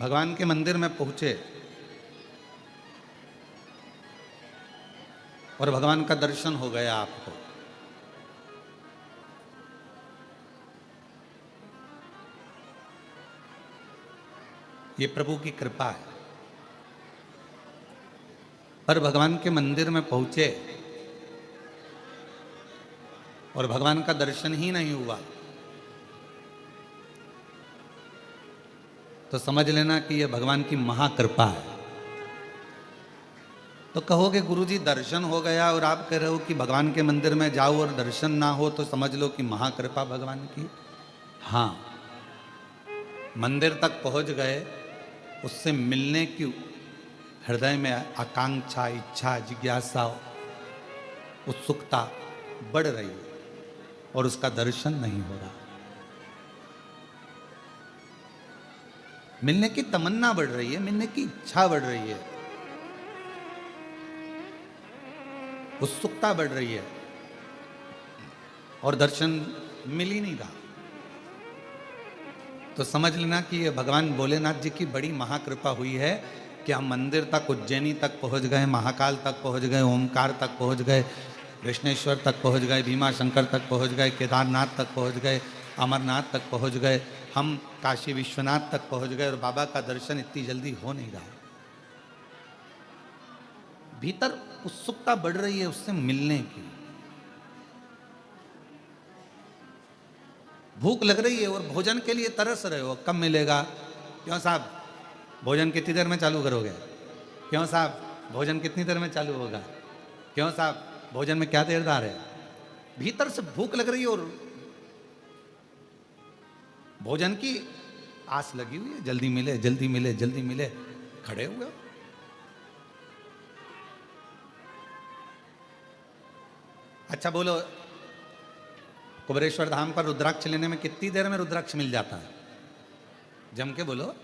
भगवान के मंदिर में पहुंचे और भगवान का दर्शन हो गया आपको, ये प्रभु की कृपा है। पर भगवान के मंदिर में पहुंचे और भगवान का दर्शन ही नहीं हुआ तो समझ लेना कि यह भगवान की महाकृपा है। तो कहोगे गुरुजी दर्शन हो गया और आप कह रहे हो कि भगवान के मंदिर में जाओ और दर्शन ना हो तो समझ लो कि महाकृपा भगवान की। हाँ, मंदिर तक पहुंच गए, उससे मिलने की हृदय में आकांक्षा, इच्छा, जिज्ञासा, उत्सुकता बढ़ रही है और उसका दर्शन नहीं हो रहा। मिलने की तमन्ना बढ़ रही है, मिलने की इच्छा बढ़ रही है, उत्सुकता बढ़ रही है और दर्शन मिल ही नहीं रहा। तो समझ लेना कि ये भगवान भोलेनाथ जी की बड़ी महाकृपा हुई है कि हम मंदिर तक, उज्जैनी तक पहुंच गए, महाकाल तक पहुंच गए, ओमकार तक पहुंच गए, कृष्णेश्वर तक पहुंच गए, भीमा शंकर तक पहुंच गए, केदारनाथ तक पहुंच गए, अमरनाथ तक पहुंच गए, हम काशी विश्वनाथ तक पहुंच गए और बाबा का दर्शन इतनी जल्दी हो नहीं रहा। भीतर उत्सुकता बढ़ रही है उससे मिलने की, भूख लग रही है और भोजन के लिए तरस रहे हो, कब मिलेगा? क्यों साहब भोजन कितनी देर में चालू करोगे? क्यों साहब भोजन कितनी देर में चालू होगा? क्यों साहब भोजन में क्या देरदार है? भीतर से भूख लग रही है और भोजन की आस लगी हुई है, जल्दी मिले, जल्दी मिले, जल्दी मिले, खड़े हुए। अच्छा बोलो, कुबेरेश्वर धाम पर रुद्राक्ष लेने में कितनी देर में रुद्राक्ष मिल जाता है? जम के बोलो,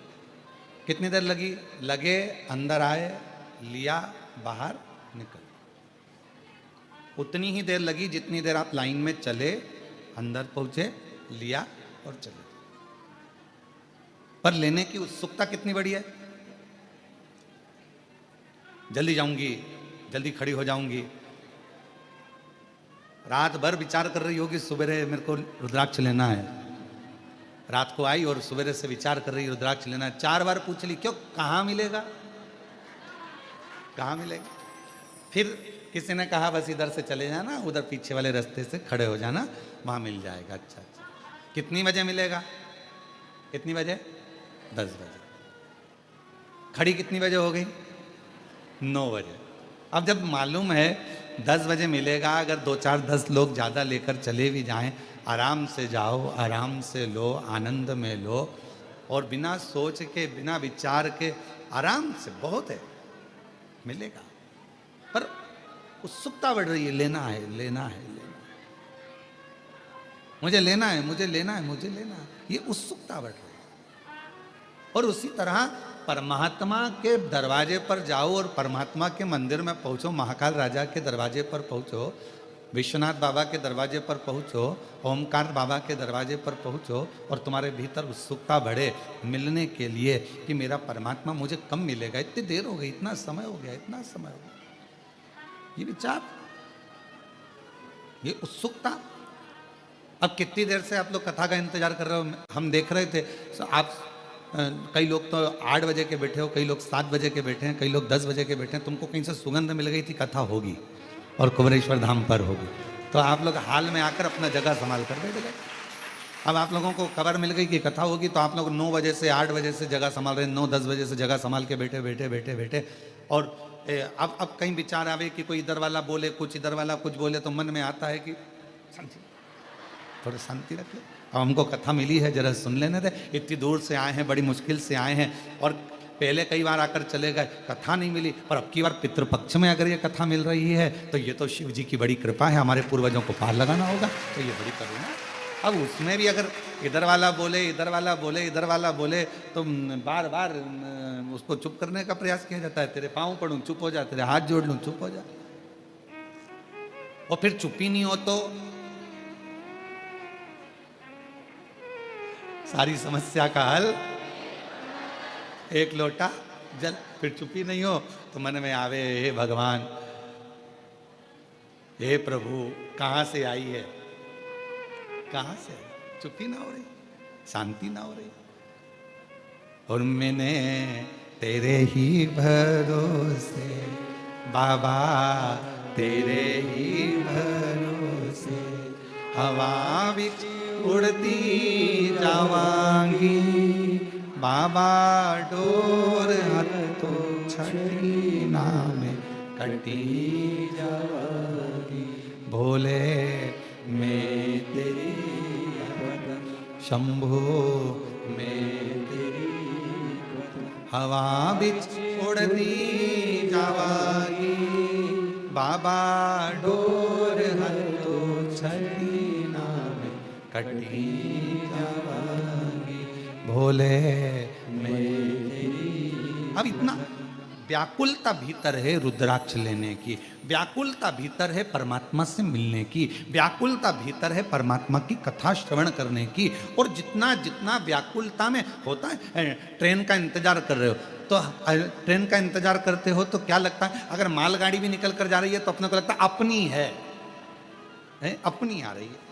कितनी देर लगी? लगे, अंदर आए, लिया, बाहर निकल, उतनी ही देर लगी जितनी देर आप लाइन में चले, अंदर पहुंचे, लिया और चले। पर लेने की उत्सुकता कितनी बड़ी है? जल्दी जाऊंगी, जल्दी खड़ी हो जाऊंगी, रात भर विचार कर रही होगी सुबह मेरे को रुद्राक्ष लेना है, रात को आई और सुबह से विचार कर रही रुद्राक्ष लेना है। 4 बार पूछ ली, क्यों, कहाँ मिलेगा, कहाँ मिलेगा? फिर किसी ने कहा बस इधर से चले जाना, उधर पीछे वाले रास्ते से खड़े हो जाना, वहां मिल जाएगा। अच्छा अच्छा, कितनी बजे मिलेगा? कितनी बजे? 10 बजे। खड़ी कितनी बजे हो गई? 9 बजे। अब जब मालूम है 10 बजे मिलेगा, अगर 2 4 10 लोग ज़्यादा लेकर चले भी जाएं, आराम से जाओ, आराम से लो, आनंद में लो और बिना सोच के, बिना विचार के आराम से, बहुत है, मिलेगा। पर उत्सुकता बढ़ रही है, लेना है, लेना है, लेना है, मुझे लेना है, मुझे लेना है, मुझे लेना है, ये उत्सुकता बढ़ रही है। और उसी तरह परमात्मा के दरवाजे पर जाओ और परमात्मा के मंदिर में पहुंचो, महाकाल राजा के दरवाजे पर पहुंचो, विश्वनाथ बाबा के दरवाजे पर पहुंचो, ओमकार बाबा के दरवाजे पर पहुंचो और तुम्हारे भीतर उत्सुकता बढ़े मिलने के लिए कि मेरा परमात्मा मुझे कब मिलेगा, इतनी देर हो गई, इतना समय हो गया, इतना समय हो गया, ये विचार, ये उत्सुकता। अब कितनी देर से आप लोग कथा का इंतजार कर रहे हो? हम देख रहे थे, आप कई लोग तो 8 बजे के बैठे हो, कई लोग 7 बजे के बैठे हैं, कई लोग 10 बजे के बैठे हैं। तुमको कहीं से सुगंध मिल गई थी कथा होगी और कुबेरेश्वर धाम पर होगी, तो आप लोग हाल में आकर अपना जगह संभाल कर बैठ गए। अब आप लोगों को खबर मिल गई कि कथा होगी, तो आप लोग 9 बजे से 8 बजे से जगह संभाल रहे हैं, 9-10 बजे से जगह संभाल के बैठे बैठे बैठे बैठे। और अब कहीं विचार आवे कि कोई इधर वाला बोले कुछ, इधर वाला कुछ बोले, तो मन में आता है कि शांति, थोड़ी शांति रखे। अब हमको कथा मिली है, जरा सुन लेने दे, इतनी दूर से आए हैं, बड़ी मुश्किल से आए हैं और पहले कई बार आकर चले गए, कथा नहीं मिली, और अब की बार पितृपक्ष में अगर ये कथा मिल रही है तो ये तो शिव जी की बड़ी कृपा है, हमारे पूर्वजों को पार लगाना होगा, तो ये बड़ी करुणा। अब उसमें भी अगर इधर वाला बोले, इधर वाला बोले, इधर वाला बोले, तो बार बार उसको चुप करने का प्रयास किया जाता है। तेरे पाँव पढ़ूं, चुप हो जा, तेरे हाथ जोड़ लूं, चुप हो जा। और फिर चुप ही नहीं हो तो सारी समस्या का हल एक लोटा जल, फिर चुप्पी नहीं हो तो मन में आवे, हे भगवान, हे प्रभु, कहाँ से आई है, कहाँ से आई? चुप्पी ना हो रही, शांति ना हो रही। और मैंने तेरे ही भरोसे बाबा, तेरे ही भरोसे हवा बिच उड़ती जावांगी बाबा, डोर हथो छड़ी नाम कटी जावांगी। भोले मैं तेरी शंभो मैं हवा बिच उड़ती जावागी बाबा, डोर हथो छड़ी नाम कटी जावागी। भोले मैं तेरी। अब इतना व्याकुलता भीतर है रुद्राक्ष लेने की, व्याकुलता भीतर है परमात्मा से मिलने की, व्याकुलता भीतर है परमात्मा की कथा श्रवण करने की। और जितना जितना व्याकुलता में होता है, ट्रेन का इंतजार कर रहे हो तो ट्रेन का इंतजार करते हो तो क्या लगता है, अगर मालगाड़ी भी निकल कर जा रही है तो अपने को लगता है अपनी है, अपनी आ रही है।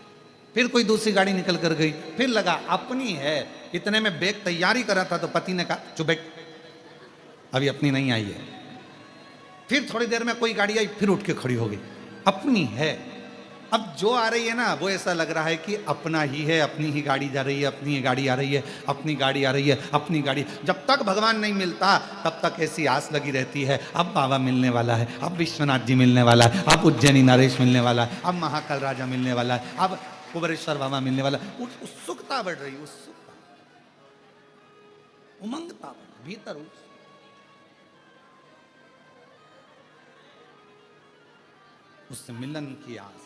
फिर कोई दूसरी गाड़ी निकल कर गई, फिर लगा अपनी है। इतने में बैग तैयारी करा था तो पति ने कहा चुप बैठ, अभी अपनी नहीं आई है। फिर थोड़ी देर में कोई गाड़ी आई, फिर उठ के खड़ी हो गई, अपनी है। अब जो आ रही है ना वो ऐसा लग रहा है कि अपना ही है, अपनी ही गाड़ी जा रही है, अपनी ही गाड़ी आ रही है, अपनी गाड़ी आ रही है, अपनी गाड़ी। जब तक भगवान नहीं मिलता तब तक ऐसी आस लगी रहती है, अब बाबा मिलने वाला है, अब विश्वनाथ जी मिलने वाला है, अब उज्जैनी नरेश मिलने वाला है, अब महाकाल राजा मिलने वाला है, अब कुबरेश्वर बाबा मिलने वाला है। उत्सुकता बढ़ रही, उत्सुकता, उमंगता भीतर, उससे मिलन की आस।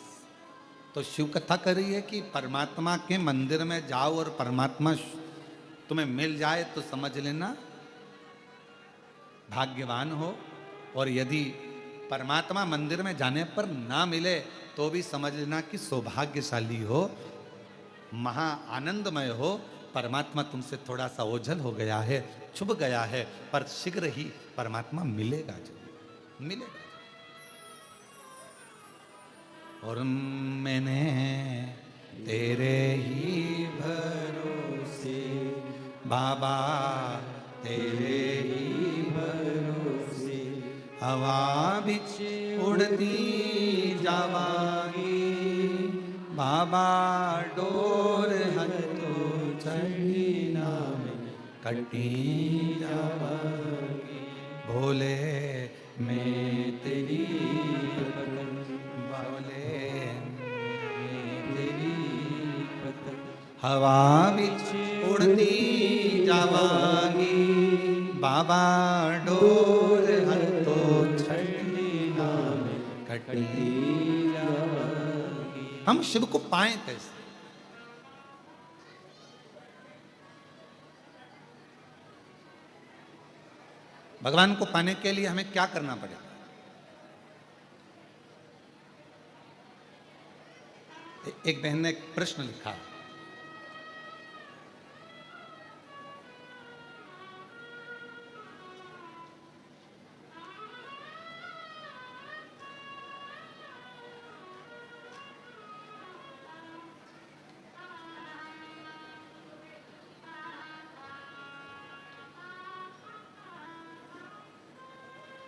तो शिव कथा कर रही है कि परमात्मा के मंदिर में जाओ और परमात्मा तुम्हें मिल जाए तो समझ लेना भाग्यवान हो, और यदि परमात्मा मंदिर में जाने पर ना मिले तो भी समझ लेना कि सौभाग्यशाली हो, महा आनंदमय हो। परमात्मा तुमसे थोड़ा सा ओझल हो गया है, छुप गया है, पर शीघ्र ही परमात्मा मिलेगा, जो मिलेगा। और मैंने तेरे ही भरोसे बाबा, तेरे ही भरोसे हवा बिच उड़ती जावागी बाबा, डोर हथो छड़ी नाम कटी जावागी। भोले मैं तेरी, हवा बिच उड़ती जावागी बाबा, डोर हथो छड़ी नाम कटी जावागी। हम शिव को पाएं कैसे? भगवान को पाने के लिए हमें क्या करना पड़ेगा? एक बहन ने एक प्रश्न लिखा,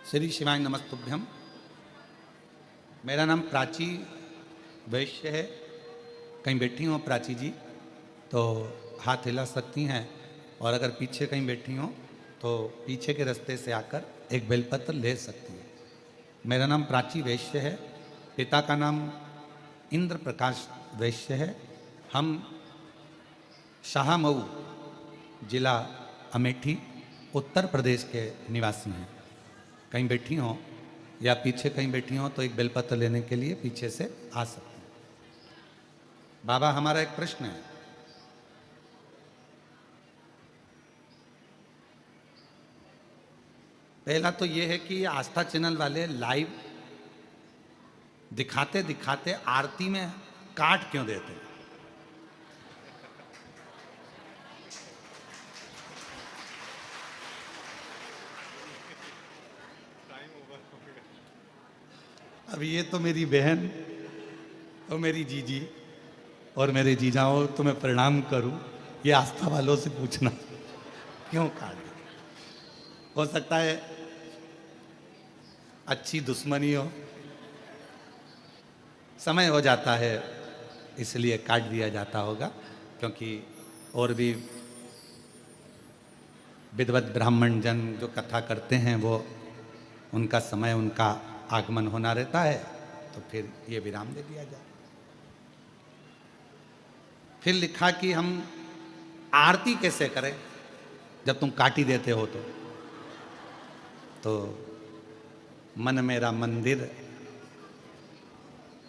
श्री शिवाय नमस्तुभ्यम। मेरा नाम प्राची वैश्य है। कहीं बैठी हो प्राची जी तो हाथ हिला सकती हैं, और अगर पीछे कहीं बैठी हो तो पीछे के रास्ते से आकर एक बेलपत्र ले सकती हैं। मेरा नाम प्राची वैश्य है, पिता का नाम इंद्र प्रकाश वैश्य है। हम शाहमऊ जिला अमेठी उत्तर प्रदेश के निवासी हैं। कहीं बैठी हो या पीछे कहीं बैठी हो तो एक बेलपत्र लेने के लिए पीछे से आ सकते हैं। बाबा, हमारा एक प्रश्न है। पहला तो ये है कि आस्था चैनल वाले लाइव दिखाते दिखाते आरती में काट क्यों देते हैं? अब ये तो मेरी बहन और मेरी जीजी और मेरे जीजाओं, तुम्हें प्रणाम करूं, ये आस्था वालों से पूछना क्यों काट दी। हो सकता है अच्छी दुश्मनी हो, समय हो जाता है इसलिए काट दिया जाता होगा, क्योंकि और भी विद्वत ब्राह्मण जन जो कथा करते हैं वो उनका समय, उनका आगमन होना रहता है, तो फिर ये विराम दे दिया जाए। फिर लिखा कि हम आरती कैसे करें जब तुम काटी देते हो तो मन मेरा मंदिर,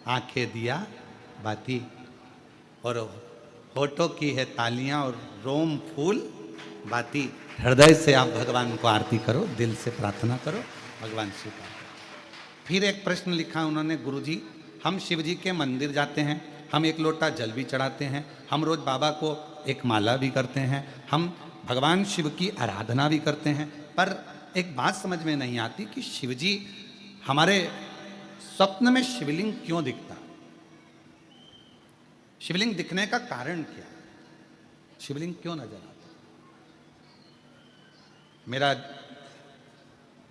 आंखें दिया बाती, और होठों की है तालियां और रोम फूल बाती। हृदय से आप भगवान को आरती करो, दिल से प्रार्थना करो, भगवान स्वीकार करो। फिर एक प्रश्न लिखा उन्होंने, गुरुजी हम शिव जी के मंदिर जाते हैं, हम एक लोटा जल भी चढ़ाते हैं, हम रोज बाबा को एक माला भी करते हैं, हम भगवान शिव की आराधना भी करते हैं, पर एक बात समझ में नहीं आती कि शिव जी हमारे स्वप्न में शिवलिंग क्यों दिखता, शिवलिंग दिखने का कारण क्या, शिवलिंग क्यों नजर आता। मेरा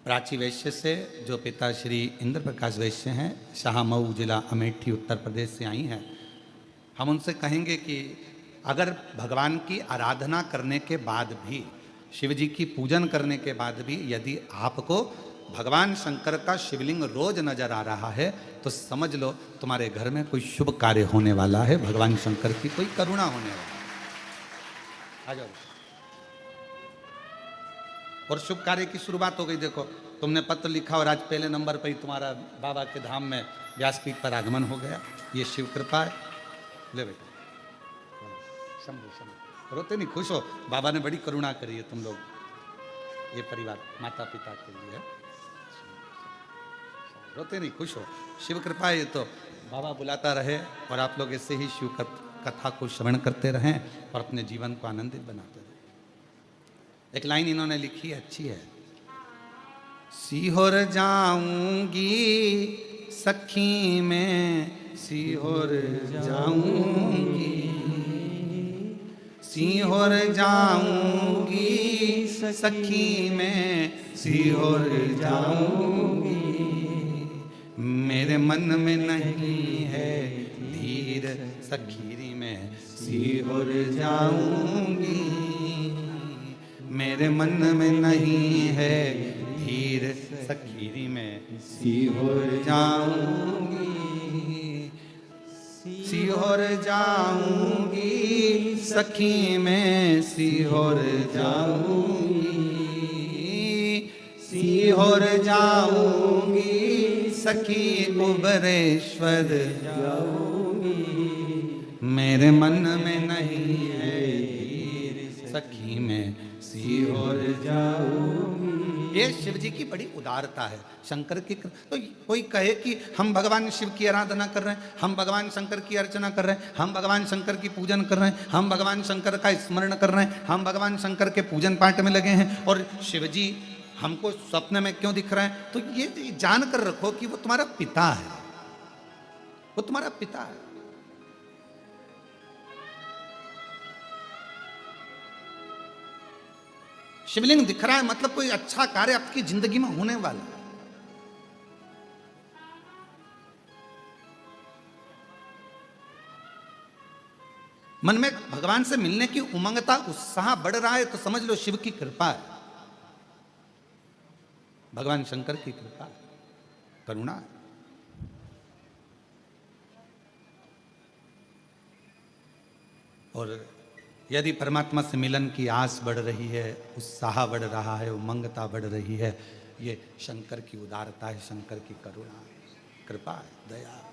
प्राची वैश्य से जो पिता श्री इंद्र प्रकाश वैश्य हैं, शाहमऊ जिला अमेठी उत्तर प्रदेश से आई हैं, हम उनसे कहेंगे कि अगर भगवान की आराधना करने के बाद भी, शिव जी की पूजन करने के बाद भी यदि आपको भगवान शंकर का शिवलिंग रोज नजर आ रहा है तो समझ लो तुम्हारे घर में कोई शुभ कार्य होने वाला है, भगवान शंकर की कोई करुणा होने वाली है। आ जाओ। और शुभ कार्य की शुरुआत हो गई। देखो तुमने पत्र लिखा और आज पहले नंबर पर ही तुम्हारा बाबा के धाम में व्यासपीठ पर आगमन हो गया, ये शिव कृपा है। ले बेटा शंभु शंभु, रोते नहीं, खुश हो, बाबा ने बड़ी करुणा करी है तुम लोग, ये परिवार माता पिता के लिए, रोते नहीं, खुश हो, शिव कृपा है। ये तो बाबा बुलाता रहे और आप लोग ऐसे ही शिव कथा को श्रवण करते रहें और अपने जीवन को आनंदित बनाते रहें। एक लाइन इन्होंने लिखी है, अच्छी है, सीहोर जाऊंगी सखी में, सीहोर जाऊंगी, सीहोर जाऊंगी सखी में, सीहोर जाऊंगी, मेरे मन में नहीं है धीर सखीरी में, सीहोर जाऊंगी, मेरे मन में नहीं है धीर सखीरी में, सीहोर जाऊंगी, सीहोर जाऊंगी सखी में, सीहोर जाऊंगी, सीहोर जाऊंगी सखी कुबरेश्वर जाऊंगी, मेरे मन में नहीं है धीर सखी में, सीहोर जाऊंगी। ये शिव जी की बड़ी उदारता है, शंकर की। तो कोई कहे कि हम भगवान शिव की आराधना कर रहे हैं, हम भगवान शंकर की अर्चना कर रहे हैं, हम भगवान शंकर की पूजन कर रहे हैं, हम भगवान शंकर का स्मरण कर रहे हैं, हम भगवान शंकर के पूजन पाठ में लगे हैं, और शिव जी हमको स्वप्न में क्यों दिख रहे हैं, तो ये जान कर रखो कि वो तुम्हारा पिता है, वो तुम्हारा पिता है। शिवलिंग दिख रहा है मतलब कोई अच्छा कार्य आपकी जिंदगी में होने वाला है। मन में भगवान से मिलने की उमंगता, उत्साह बढ़ रहा है तो समझ लो शिव की कृपा है, भगवान शंकर की कृपा है, करुणा है। और यदि परमात्मा से मिलन की आस बढ़ रही है, उत्साह बढ़ रहा है, उमंगता बढ़ रही है, ये शंकर की उदारता है, शंकर की करुणा है, कृपा है, दया है।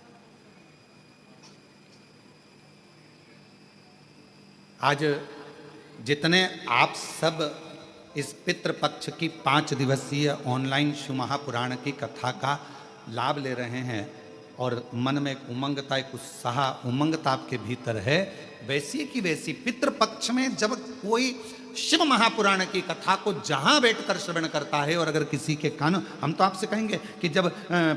आज जितने आप सब इस पितृपक्ष की 5 दिवसीय ऑनलाइन शिव महापुराण की कथा का लाभ ले रहे हैं और मन में एक उमंगता, एक उत्साह, उमंगता आपके भीतर है, वैसी की वैसी पितृपक्ष में जब कोई शिव महापुराण की कथा को जहां बैठकर श्रवण करता है, और अगर किसी के कान, हम तो आपसे कहेंगे कि जब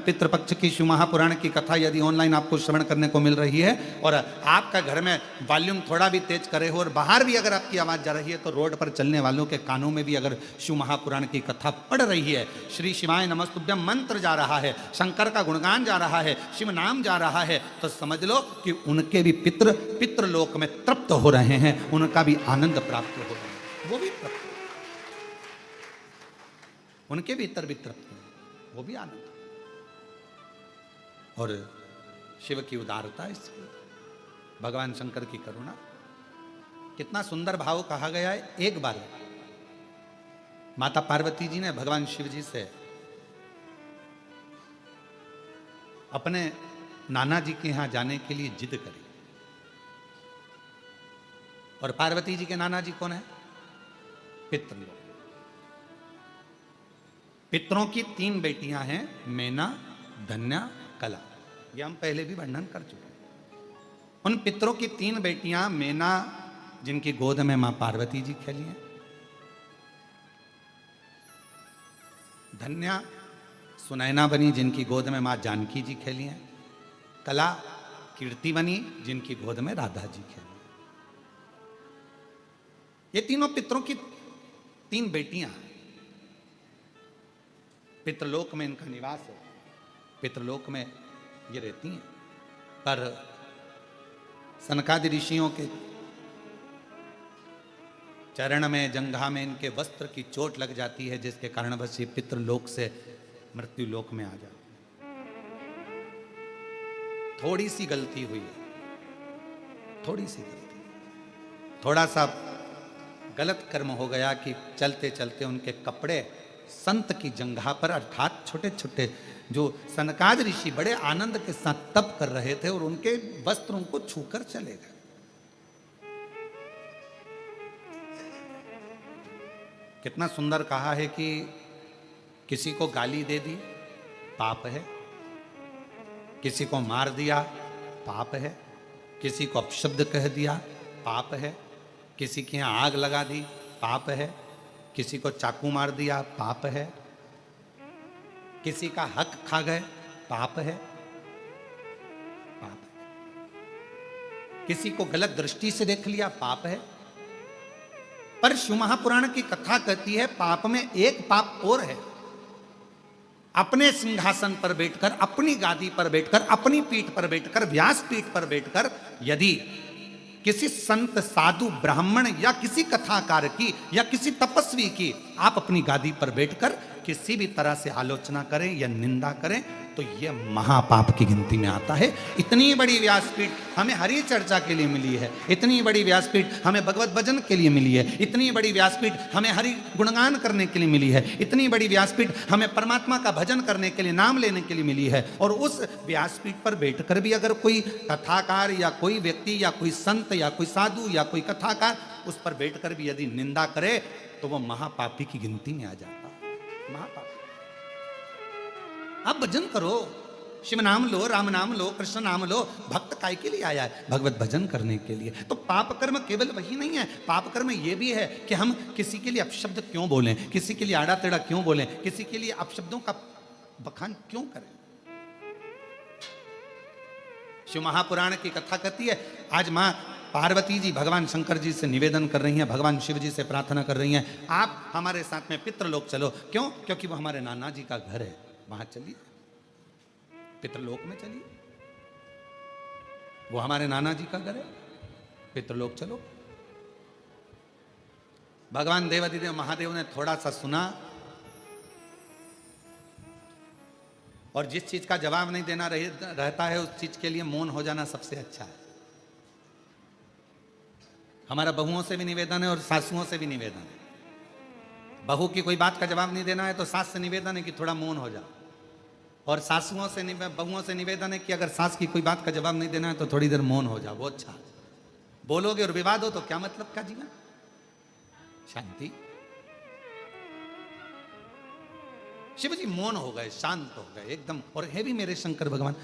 पितृपक्ष की शिव महापुराण की कथा यदि ऑनलाइन आपको श्रवण करने को मिल रही है और आपका घर में वॉल्यूम थोड़ा भी तेज करे हो और बाहर भी अगर आपकी आवाज जा रही है, तो रोड पर चलने वालों के कानों में भी अगर शिव महापुराण की कथा पढ़ रही है, श्री शिवाय नमस्तुभ्यम मंत्र जा रहा है, शंकर का गुणगान जा रहा है, शिव नाम जा रहा है, तो समझ लो कि उनके भी पितृलोक में तृप्त हो रहे हैं, उनका भी आनंद प्राप्त हो रहा है, वो भी तृप्त, उनके भीतर भी तृप्त है, वो भी आनंद। और शिव की उदारता, इसकी भगवान शंकर की करुणा, कितना सुंदर भाव कहा गया है। एक बार माता पार्वती जी ने भगवान शिव जी से अपने नाना जी के यहां जाने के लिए जिद करी। और पार्वती जी के नाना जी कौन है? पितृलोक। पितरों की 3 बेटियां हैं, मैना, धन्या, कला। ये हम पहले भी वर्णन कर चुके हैं। उन पितरों की 3 बेटियां, मैना जिनकी गोद में मां पार्वती जी खेली हैं, धन्या सुनैना बनी जिनकी गोद में मां जानकी जी खेली हैं, कला कीर्ति बनी जिनकी गोद में राधा जी खेली। ये तीनों पितरों की 3 बेटियां हैं। पितृलोक में इनका निवास है, पितृलोक में ये रहती हैं। पर सनकादि ऋषियों के चरण में, जंघा में इनके वस्त्र की चोट लग जाती है, जिसके कारण बस ये पितृलोक से मृत्यु लोक में आ जाते हैं। थोड़ी सी गलती हुई है, थोड़ी सी गलती, थोड़ा सा गलत कर्म हो गया कि चलते चलते उनके कपड़े संत की जंघा पर, अर्थात छोटे छोटे जो सनकाद ऋषि बड़े आनंद के साथ तप कर रहे थे, और उनके वस्त्रों को छूकर चले गए। कितना सुंदर कहा है कि किसी को गाली दे दी, पाप है, किसी को मार दिया, पाप है, किसी को अपशब्द कह दिया, पाप है, किसी के यहां आग लगा दी, पाप है, किसी को चाकू मार दिया, पाप है, किसी का हक खा गए, पाप है, पाप है, किसी को गलत दृष्टि से देख लिया, पाप है। पर शिव महापुराण की कथा कहती है पाप में एक पाप और है। अपने सिंहासन पर बैठकर, अपनी गादी पर बैठकर, अपनी पीठ पर बैठकर, व्यास पीठ पर बैठकर यदि किसी संत, साधु, ब्राह्मण या किसी कथाकार की या किसी तपस्वी की आप अपनी गादी पर बैठकर किसी भी तरह से आलोचना करें या निंदा करें, तो यह महापाप की गिनती में आता है। इतनी बड़ी व्यासपीठ हमें हरि चर्चा के लिए मिली है, इतनी बड़ी व्यासपीठ हमें भगवत भजन के लिए मिली है, इतनी बड़ी व्यासपीठ हमें हरि गुणगान करने के लिए मिली है, इतनी बड़ी व्यासपीठ हमें परमात्मा का भजन करने के लिए, नाम लेने के लिए मिली है। और उस व्यासपीठ पर बैठकर भी अगर कोई कथाकार या कोई व्यक्ति या कोई संत या कोई साधु या कोई कथाकार उस पर बैठकर भी यदि निंदा करे, तो वो महापापी की गिनती में आ जाता है। महापाप। आप भजन करो, शिव नाम लो, राम नाम लो, कृष्ण नाम लो। भक्त काय के लिए आया है? भगवत भजन करने के लिए। तो पाप कर्म केवल वही नहीं है, पाप कर्म ये भी है कि हम किसी के लिए अपशब्द क्यों बोलें, किसी के लिए आड़ा टेढ़ा क्यों बोलें, किसी के लिए अपशब्दों का बखान क्यों करें। शिव महापुराण की कथा कहती है, आज मां पार्वती जी भगवान शंकर जी से निवेदन कर रही हैं, भगवान शिव जी से प्रार्थना कर रही हैं, आप हमारे साथ में पितृलोक चलो। क्यों? क्योंकि वो हमारे नाना जी का घर है, वहां चलिए, पितृलोक में चलिए। वो हमारे नाना जी का घर है, पितृलोक चलो। भगवान देवाधिदेव महादेव ने थोड़ा सा सुना, और जिस चीज का जवाब नहीं देना रहता है, उस चीज के लिए मौन हो जाना सबसे अच्छा है। हमारा बहुओं से भी निवेदन है और सासुओं से भी निवेदन है। बहू की कोई बात का जवाब नहीं देना है तो सास से निवेदन है कि थोड़ा मौन हो जाओ, और सासुओं से बहुओं से निवेदन है कि अगर सास की कोई बात का जवाब नहीं देना है तो थोड़ी देर मौन हो जाओ। वो अच्छा, बोलोगे और विवाद हो तो क्या मतलब का जीवन? शांति। शिव जी मौन हो गए, शांत हो गए एकदम। और है भी मेरे शंकर भगवान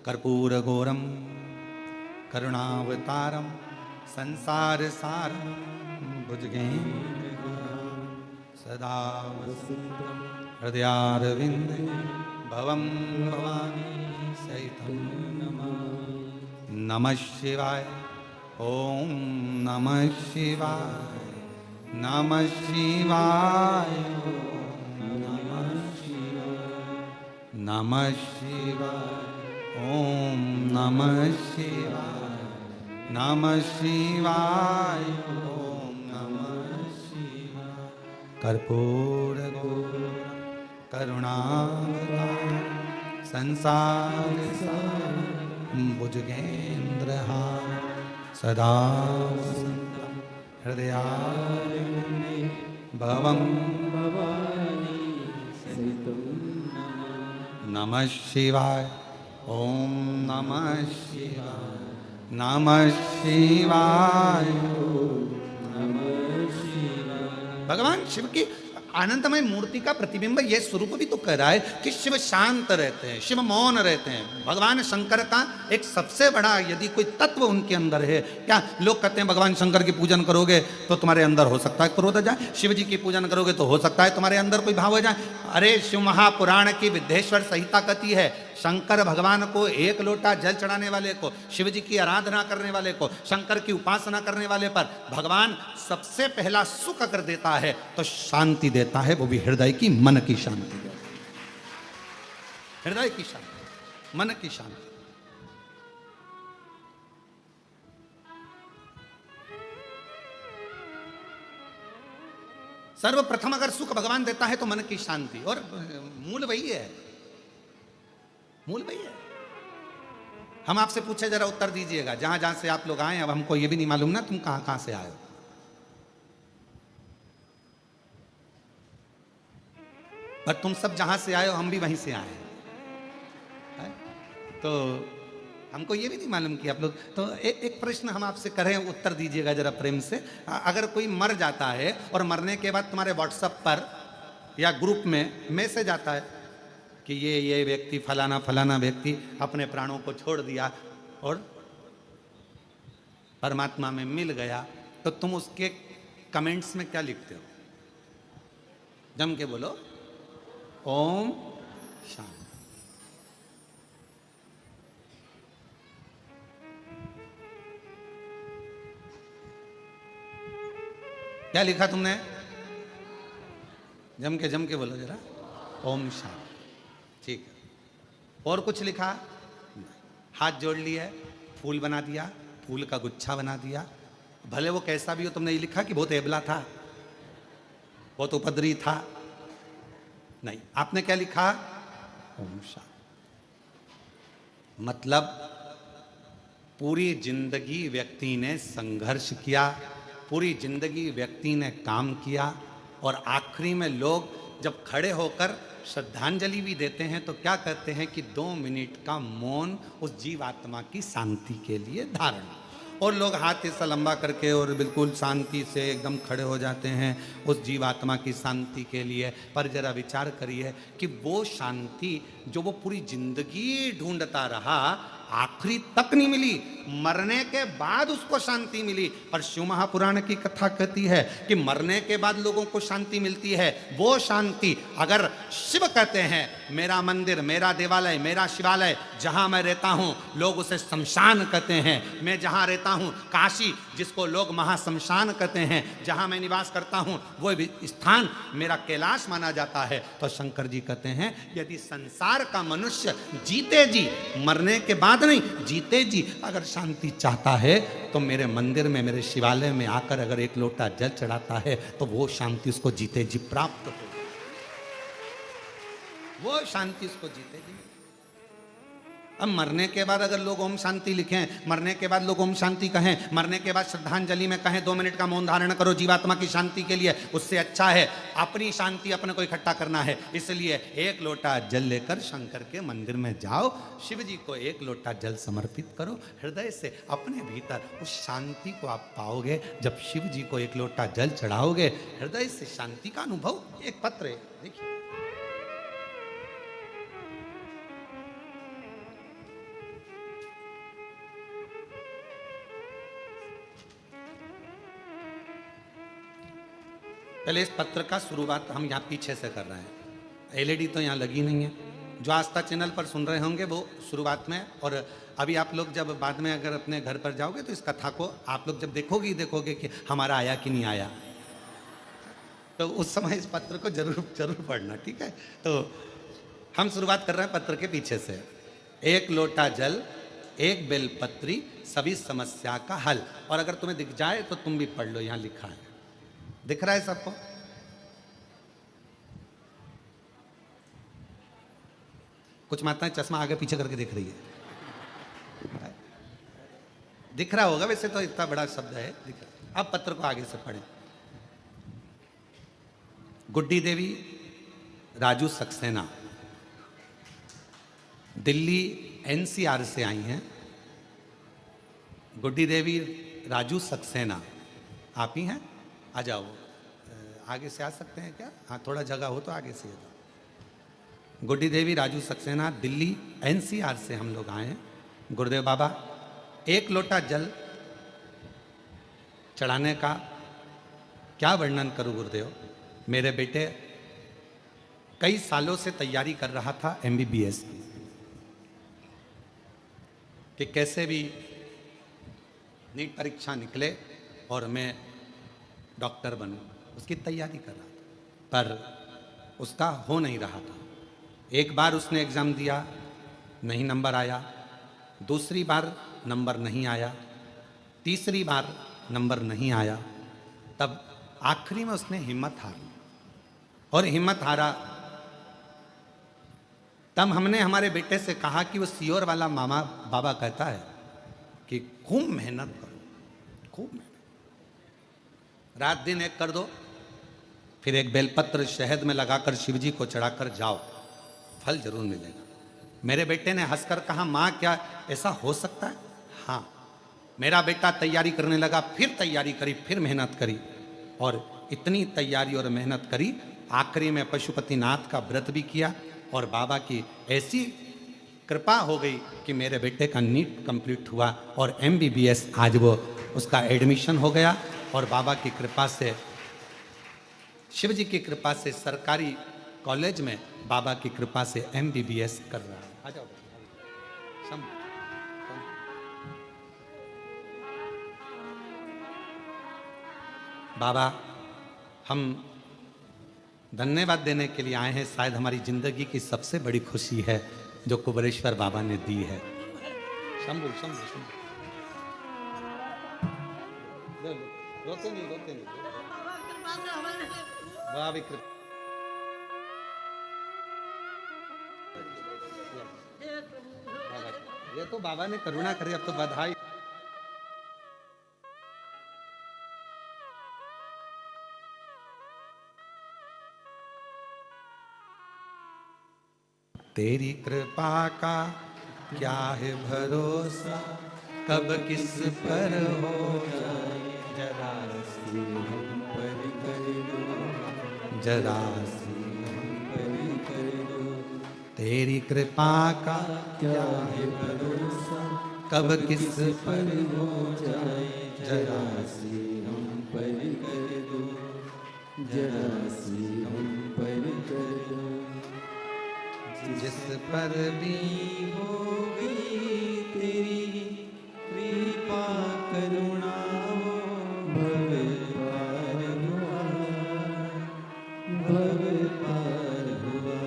कर्पूर घोरम करुणावतारम संसार सार भुजगेन्द्र सदा हृदयारविंदे भवं भवानी सहितं नमः शिवाय। ओम नमः शिवाय, नमः शिवाय, नमः शिवाय, ओम नमः शिवाय, नमः शिवाय, ओम नमः शिवाय। कर्पूर करुणावतार संसार सार भुजगेन्द्रहार सदा वसन्तं हृदयारविन्दे भवं भवानी सहितं नमः शिवाय। ओम नमः शिवाय, नमः शिवाय, नमः शिवाय। भगवान शिव की आनंदमय मूर्ति का प्रतिबिंब यह स्वरूप भी तो कह रहा है कि शिव शांत रहते हैं, शिव मौन रहते हैं। भगवान शंकर का एक सबसे बड़ा यदि कोई तत्व उनके अंदर है, क्या लोग कहते हैं भगवान शंकर की पूजन करोगे तो तुम्हारे अंदर हो सकता है क्रोध आ जाए, शिव जी की पूजन करोगे तो हो सकता है तुम्हारे अंदर कोई भाव आ जाए। अरे शिव महापुराण की विद्येश्वर संहिता कहती है शंकर भगवान को एक लोटा जल चढ़ाने वाले को, शिव जी की आराधना करने वाले को, शंकर की उपासना करने वाले पर भगवान सबसे पहला सुख अगर देता है तो शांति देता है, वो भी हृदय की, मन की शांति देता है। हृदय की शांति, मन की शांति। सर्वप्रथम अगर सुख भगवान देता है तो मन की शांति, और मूल वही है, मूल वही है। हम आपसे पूछे जरा उत्तर दीजिएगा, जहां जहां से आप लोग आए, अब हमको ये भी नहीं मालूम ना तुम कहां कहां से आए हो। पर तुम सब जहां से आए हो हम भी वहीं से आए हैं। तो हमको ये भी नहीं मालूम कि आप लोग, तो एक प्रश्न हम आपसे करें, उत्तर दीजिएगा जरा प्रेम से। अगर कोई मर जाता है और मरने के बाद तुम्हारे व्हाट्सएप पर या ग्रुप में मैसेज आता है कि ये व्यक्ति फलाना फलाना व्यक्ति अपने प्राणों को छोड़ दिया और परमात्मा में मिल गया, तो तुम उसके कमेंट्स में क्या लिखते हो? जम के बोलो, ओम शांति। क्या लिखा तुमने? जम के बोलो जरा, ओम शांति। ठीक है, और कुछ लिखा? हाथ जोड़ लिया, फूल बना दिया, फूल का गुच्छा बना दिया, भले वो कैसा भी हो, तुमने ये लिखा कि बहुत एबला था, बहुत उपद्रवी था? नहीं, आपने क्या लिखा? ओम शांति। मतलब पूरी जिंदगी व्यक्ति ने संघर्ष किया, पूरी जिंदगी व्यक्ति ने काम किया, और आखिरी में लोग जब खड़े होकर श्रद्धांजलि भी देते हैं तो क्या कहते हैं कि 2 मिनट का मौन उस जीवात्मा की शांति के लिए धारण। और लोग हाथ ऐसा लंबा करके और बिल्कुल शांति से एकदम खड़े हो जाते हैं उस जीवात्मा की शांति के लिए। पर जरा विचार करिए कि वो शांति जो वो पूरी जिंदगी ढूंढता रहा, आखिरी तक नहीं मिली, मरने के बाद उसको शांति मिली। पर शिव महापुराण की कथा कहती है कि मरने के बाद लोगों को शांति मिलती है। वो शांति अगर शिव कहते हैं, मेरा मंदिर, मेरा देवालय, मेरा शिवालय, जहां मैं रहता हूं लोग उसे शमशान कहते हैं। मैं जहां रहता हूं काशी, जिसको लोग महाशमशान कहते हैं, जहां मैं निवास करता हूं वो स्थान मेरा कैलाश माना जाता है। तो शंकर जी कहते हैं यदि संसार का मनुष्य जीते जी, मरने के बाद नहीं, जीते जी अगर शांति चाहता है तो मेरे मंदिर में, मेरे शिवालय में आकर अगर एक लोटा जल चढ़ाता है तो वो शांति उसको जीते जी प्राप्त हो, वो शांति उसको जीते जी। अब मरने के बाद अगर लोग ओम शांति लिखें, मरने के बाद लोग ओम शांति कहें, मरने के बाद श्रद्धांजलि में कहें 2 मिनट का मौन धारण करो जीवात्मा की शांति के लिए, उससे अच्छा है अपनी शांति अपने को इकट्ठा करना है। इसलिए 1 लोटा जल लेकर शंकर के मंदिर में जाओ, शिव जी को 1 लोटा जल समर्पित करो, हृदय से अपने भीतर उस शांति को आप पाओगे। जब शिव जी को 1 लोटा जल चढ़ाओगे, हृदय से शांति का अनुभव। एक पत्र है, देखिए, पहले इस पत्र का शुरुआत हम यहाँ पीछे से कर रहे हैं। एलईडी तो यहाँ लगी नहीं है। जो आस्था चैनल पर सुन रहे होंगे वो शुरुआत में, और अभी आप लोग जब बाद में अगर अपने घर पर जाओगे तो इस कथा को आप लोग जब देखोगे ही देखोगे कि हमारा आया कि नहीं आया, तो उस समय इस पत्र को जरूर जरूर पढ़ना, ठीक है। तो हम शुरुआत कर रहे हैं पत्र के पीछे से। एक लोटा जल, एक बेलपत्री, सभी समस्या का हल। और अगर तुम्हें दिख जाए तो तुम भी पढ़ लो, यहां लिखा है। दिख रहा है सबको? कुछ माताएं चश्मा आगे पीछे करके देख रही है। दिख रहा होगा, वैसे तो इतना बड़ा शब्द है, दिख रहा। अब पत्र को आगे से पढ़ें। गुड्डी देवी राजू सक्सेना दिल्ली एनसीआर से आई हैं। गुड्डी देवी राजू सक्सेना, आप ही हैं? आ जाओ, आगे से आ सकते हैं क्या? हाँ, थोड़ा जगह हो तो आगे से आ जाओ। गुड्डी देवी राजू सक्सेना दिल्ली एनसीआर से हम लोग आए हैं। गुरुदेव बाबा, एक लोटा जल चढ़ाने का क्या वर्णन करूं गुरुदेव। मेरे बेटे कई सालों से तैयारी कर रहा था एमबीबीएस की, कि कैसे भी नीट परीक्षा निकले और मैं डॉक्टर बनूं, उसकी तैयारी कर रहा था, पर उसका हो नहीं रहा था। एक बार उसने एग्ज़ाम दिया, नहीं नंबर आया। दूसरी बार नंबर नहीं आया। तीसरी बार नंबर नहीं आया। तब आखिरी में उसने हिम्मत हारी, और हिम्मत हारा तब हमने हमारे बेटे से कहा कि वो सियोर वाला मामा बाबा कहता है कि खूब मेहनत करो, खूब मेहनत, रात दिन एक कर दो, फिर एक बेलपत्र शहद में लगाकर शिव जी को चढ़ाकर जाओ, फल जरूर मिलेगा। मेरे बेटे ने हंसकर कहा, माँ क्या ऐसा हो सकता है? हाँ। मेरा बेटा तैयारी करने लगा, फिर तैयारी करी, फिर मेहनत करी, और इतनी तैयारी और मेहनत करी, आखिरी में पशुपतिनाथ का व्रत भी किया, और बाबा की ऐसी कृपा हो गई कि मेरे बेटे का नीट कंप्लीट हुआ और एमबीबीएस आज वो उसका एडमिशन हो गया। और बाबा की कृपा से, शिव जी की कृपा से सरकारी कॉलेज में बाबा की कृपा से एमबीबीएस कर रहा है। आ जाओ बाबा, हम धन्यवाद देने के लिए आए हैं। शायद हमारी जिंदगी की सबसे बड़ी खुशी है जो कुबेरेश्वर बाबा ने दी है। शंभू शंभू शंभू, रोते नहीं, रोते नहीं, बाबा की कृपा। ये तो बाबा ने करुणा करी, अब तो बधाई। तेरी कृपा का क्या है भरोसा, कब किस पर हो जाए, जरा सी हम पर कर दो, जरा सी हम पर कर दो। तेरी कृपा का क्या है भरोसा, कब किस पर हो जाए, जरा सी हम पर कर दो, जरा सी हम पर कर दो। जिस पर भी होगी तेरी कृपा करुणा, भव पार हुआ, भव पार हुआ।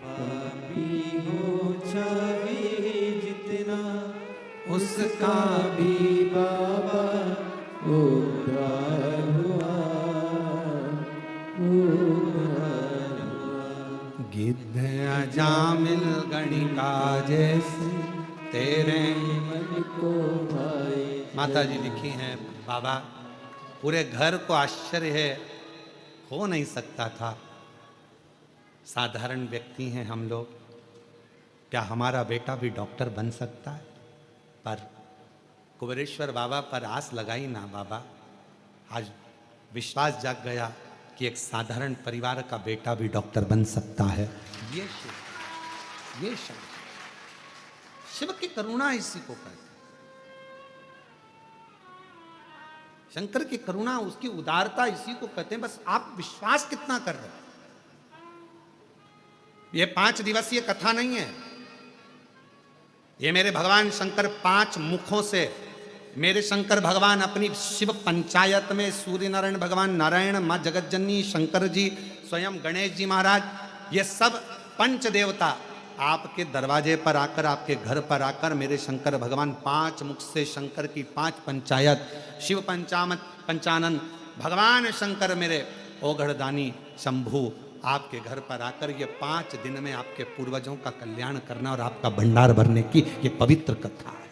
पापी हो चाहे जितना, उसका भी बाबा उद्धार हुआ, उद्धार हुआ। गिद्ध अजामिल गणिका जैसे तेरे मन को भाए। माता जी लिखी हैं, बाबा पूरे घर को आश्चर्य है, हो नहीं सकता था, साधारण व्यक्ति हैं हम लोग, क्या हमारा बेटा भी डॉक्टर बन सकता है? पर कुबेरेश्वर बाबा पर आस लगाई ना बाबा, आज विश्वास जाग गया कि एक साधारण परिवार का बेटा भी डॉक्टर बन सकता है। ये शिव, शिव की करुणा इसी को कहते हैं। शंकर की करुणा, उसकी उदारता, इसी को कहते हैं। बस आप विश्वास कितना कर रहे हो। ये 5 दिवसीय कथा नहीं है, ये मेरे भगवान शंकर 5 मुखों से, मेरे शंकर भगवान अपनी शिव पंचायत में सूर्य नारायण भगवान, नारायण, माँ जगतजननी, शंकर जी, स्वयं गणेश जी महाराज, ये सब पंच देवता आपके दरवाजे पर आकर, आपके घर पर आकर, मेरे शंकर भगवान 5 मुख से शंकर की 5 पंचायत, शिव पंचानन भगवान शंकर मेरे ओघड़दानी शंभु आपके घर पर आकर ये 5 दिन में आपके पूर्वजों का कल्याण करना और आपका भंडार भरने की ये पवित्र कथा है।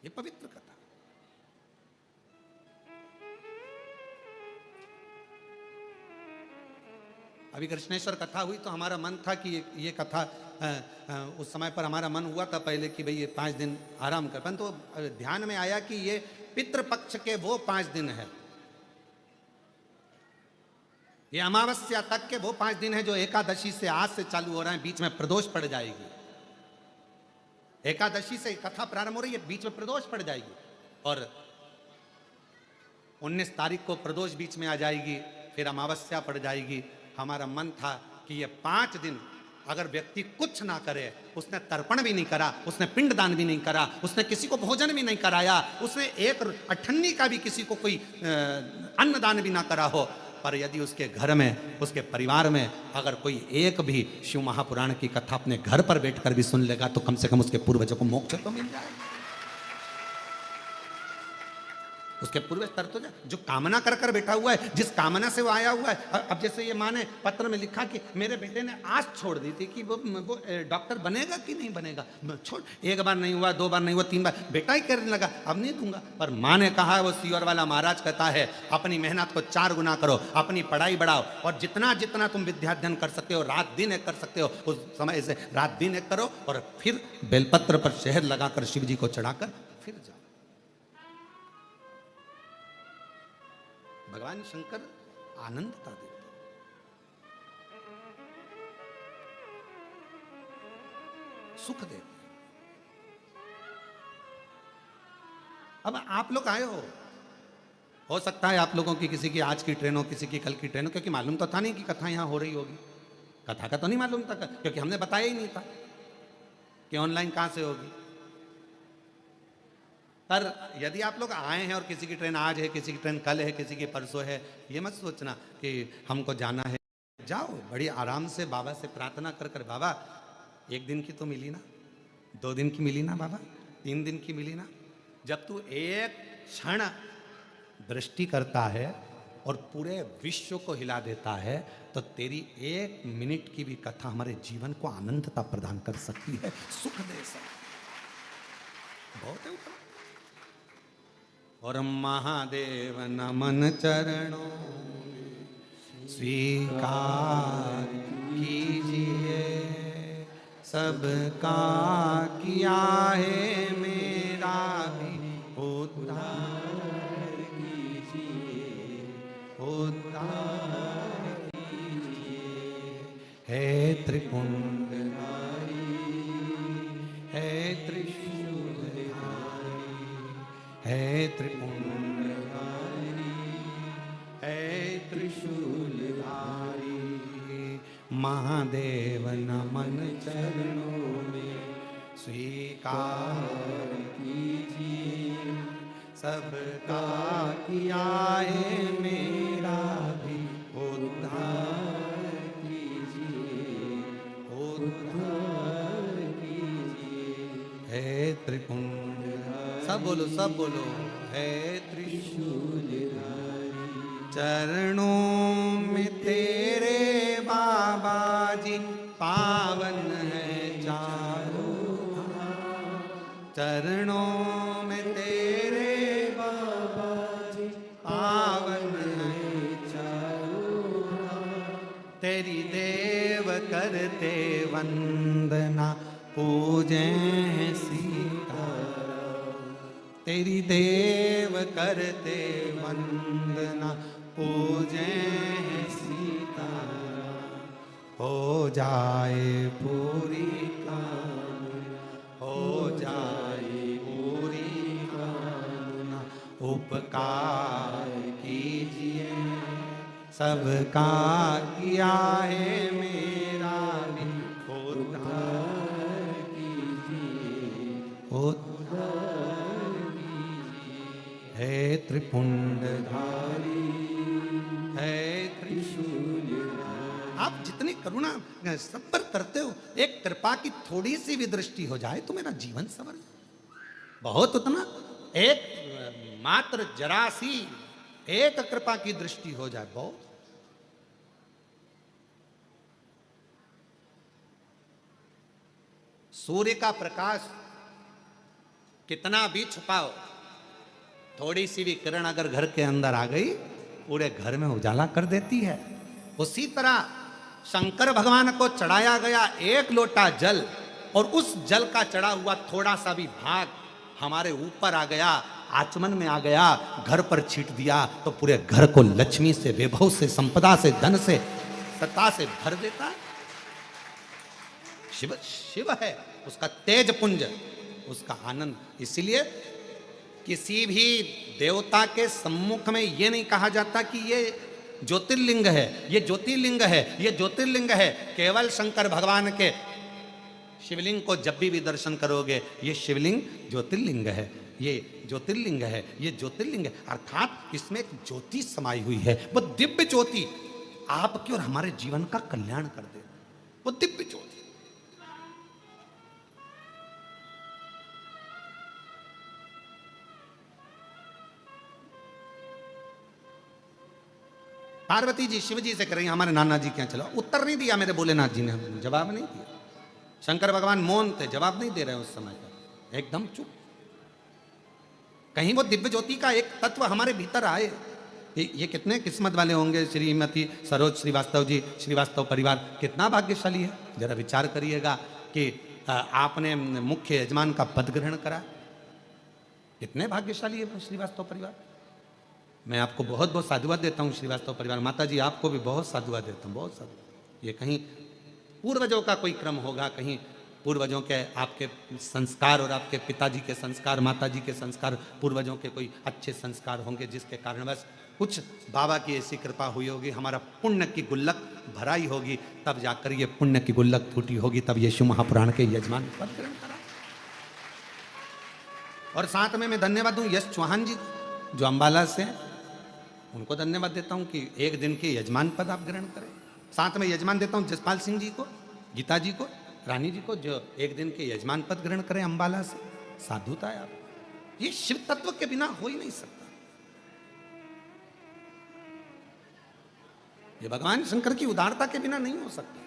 ये पवित्र कथा। अभी कृष्णेश्वर कथा हुई तो हमारा मन था कि ये कथा उस समय पर हमारा मन हुआ था पहले कि भाई ये 5 दिन आराम कर, परंतु तो ध्यान में आया कि ये पितृपक्ष के वो 5 दिन है, ये अमावस्या तक के वो 5 दिन है जो एकादशी से आज से चालू हो रहे हैं। बीच में प्रदोष पड़ जाएगी, एकादशी से कथा प्रारंभ हो रही है, बीच में प्रदोष पड़ जाएगी और 19 तारीख को प्रदोष बीच में आ जाएगी, फिर अमावस्या पड़ जाएगी। हमारा मन था कि ये 5 दिन अगर व्यक्ति कुछ ना करे, उसने तर्पण भी नहीं करा, उसने पिंडदान भी नहीं करा, उसने किसी को भोजन भी नहीं कराया, उसने एक अठन्नी का भी किसी को कोई अन्नदान भी ना करा हो, पर यदि उसके घर में, उसके परिवार में अगर कोई एक भी शिव महापुराण की कथा अपने घर पर बैठकर भी सुन लेगा तो कम से कम उसके पूर्वजों को मोक्ष तो मिल जाएगा। उसके पूर्वज तर तो जो कामना कर कर बैठा हुआ है, जिस कामना से वो आया हुआ है। अब जैसे ये माँ ने पत्र में लिखा कि मेरे बेटे ने आस छोड़ दी थी कि वो डॉक्टर बनेगा कि नहीं बनेगा, छोड़, 1 बार नहीं हुआ, 2 बार नहीं हुआ, 3 बार, बेटा ही करने लगा, अब नहीं दूंगा। पर माँ ने कहा, वो सीवर वाला महाराज कहता है, अपनी मेहनत को 4 गुना करो, अपनी पढ़ाई बढ़ाओ और जितना जितना तुम विद्याध्ययन कर सकते हो, रात दिन एक कर सकते हो, उस समय से रात दिन एक करो और फिर बेलपत्र पर शहद लगाकर शिव जी को चढ़ाकर फिर जाओ। भगवान शंकर आनंदता देते। सुख देते। अब आप लोग आए हो सकता है आप लोगों की किसी की आज की ट्रेन हो, किसी की कल की ट्रेन हो, क्योंकि मालूम तो था नहीं कि कथा यहां हो रही होगी। कथा का तो नहीं मालूम था, क्योंकि हमने बताया ही नहीं था कि ऑनलाइन कहां से होगी। पर यदि आप लोग आए हैं और किसी की ट्रेन आज है, किसी की ट्रेन कल है, किसी की परसों है, ये मत सोचना कि हमको जाना है। जाओ बड़ी आराम से बाबा से प्रार्थना कर कर, बाबा 1 दिन की तो मिली ना, 2 दिन की मिली ना बाबा, 3 दिन की मिली ना। जब तू एक क्षण दृष्टि करता है और पूरे विश्व को हिला देता है तो तेरी 1 मिनट की भी कथा हमारे जीवन को आनंदता प्रदान कर सकती है, सुख दे सकती। बहुत है ऊपर। और महादेव नमन चरणों स्वीकार कीजिए, सबका किया है मेरा भी उद्धार कीजिए, उद्धार कीजिए। है त्रिपुंडधारी, है त्रिशूलधारी, है त्रिपुंडधारी, है त्रिशूलधारी। महादेव नमन चरणों में स्वीकार कीजिए, सबका किया है मेरा भी उद्धार कीजिए, उद्धार कीजिए। है त्रिपुंडधारी, सब बोलो, सब बोलो, है त्रिशूलधारी। चरणों में तेरे बाबा जी पावन है चारों धाम, चरणों में तेरे बाबा जी पावन है चारों धाम। तेरी देव करते वंदना पूजे सीताराम, तेरी देव करते वंदना पूजे सीताराम। हो जाए पूरी कामना, हो जाए उपकार कीजिए, सबका किया है मेरा भी उद्धार कीजिए, उद्धार कीजिए। है त्रिपुंडधारी, है त्रिशूल। आप जितनी करुणा सब पर करते हो, एक कृपा की थोड़ी सी भी दृष्टि हो जाए तो मेरा जीवन संवर जाए। बहुत उतना, एक मात्र जरा सी एक कृपा की दृष्टि हो जाए बहुत। सूर्य का प्रकाश कितना भी छुपाओ, थोड़ी सी भी किरण अगर घर के अंदर आ गई पूरे घर में उजाला कर देती है। उसी तरह शंकर भगवान को चढ़ाया गया एक लोटा जल, और उस जल का चढ़ा हुआ थोड़ा सा भी भाग हमारे ऊपर आ गया, आचमन में आ गया, घर पर छीट दिया तो पूरे घर को लक्ष्मी से, वैभव से, संपदा से, धन से, सत्ता से भर देता है। शिव शिव है, उसका तेज पुंज, उसका आनंद। इसलिए किसी भी देवता के सम्मुख में ये नहीं कहा जाता कि ये ज्योतिर्लिंग है, ये ज्योतिर्लिंग है, ये ज्योतिर्लिंग है। केवल शंकर भगवान के शिवलिंग को जब भी दर्शन करोगे, ये शिवलिंग ज्योतिर्लिंग है, ये ज्योतिर्लिंग है, ये ज्योतिर्लिंग है। अर्थात इसमें एक ज्योति समाई हुई है, वो दिव्य ज्योति आपके और हमारे जीवन का कल्याण कर दे, वो दिव्य ज्योति। पार्वती जी शिव जी से कह रही हमारे नाना जी क्या चलो, उत्तर नहीं दिया मेरे भोलेनाथ जी ने, जवाब नहीं दिया। शंकर भगवान मौन थे, जवाब नहीं दे रहे उस समय पर, एकदम चुप। कहीं वो दिव्य ज्योति का एक तत्व हमारे भीतर आए। ये कितने किस्मत वाले होंगे श्रीमती सरोज श्रीवास्तव जी, श्रीवास्तव परिवार कितना भाग्यशाली है। जरा विचार करिएगा कि आपने मुख्य यजमान का पद ग्रहण करा, कितने भाग्यशाली है श्रीवास्तव परिवार। मैं आपको बहुत बहुत साधुवाद देता हूँ श्रीवास्तव परिवार। माता जी आपको भी बहुत साधुवाद देता हूँ, बहुत साधुवाद। ये कहीं पूर्वजों का कोई क्रम होगा, कहीं पूर्वजों के आपके संस्कार और आपके पिताजी के संस्कार, माता जी के संस्कार, पूर्वजों के कोई अच्छे संस्कार होंगे जिसके कारणवश कुछ बाबा की ऐसी कृपा हुई होगी, हमारा पुण्य की गुल्लक भराई होगी, तब जाकर ये पुण्य की गुल्लक फूटी होगी, तब ये शिव महापुराण के यजमान पद ग्रहण करा। और साथ में मैं धन्यवाद दूं यश चौहान जी जो अम्बाला से, उनको धन्यवाद देता हूं कि एक दिन के यजमान पद आप ग्रहण करें। साथ में यजमान देता हूं जसपाल सिंह जी को, गीता जी को, रानी जी को, जो एक दिन के यजमान पद ग्रहण करें अम्बाला से। साधुता है आप, ये शिव तत्व के बिना हो ही नहीं सकता। ये भगवान शंकर की उदारता के बिना नहीं हो सकता।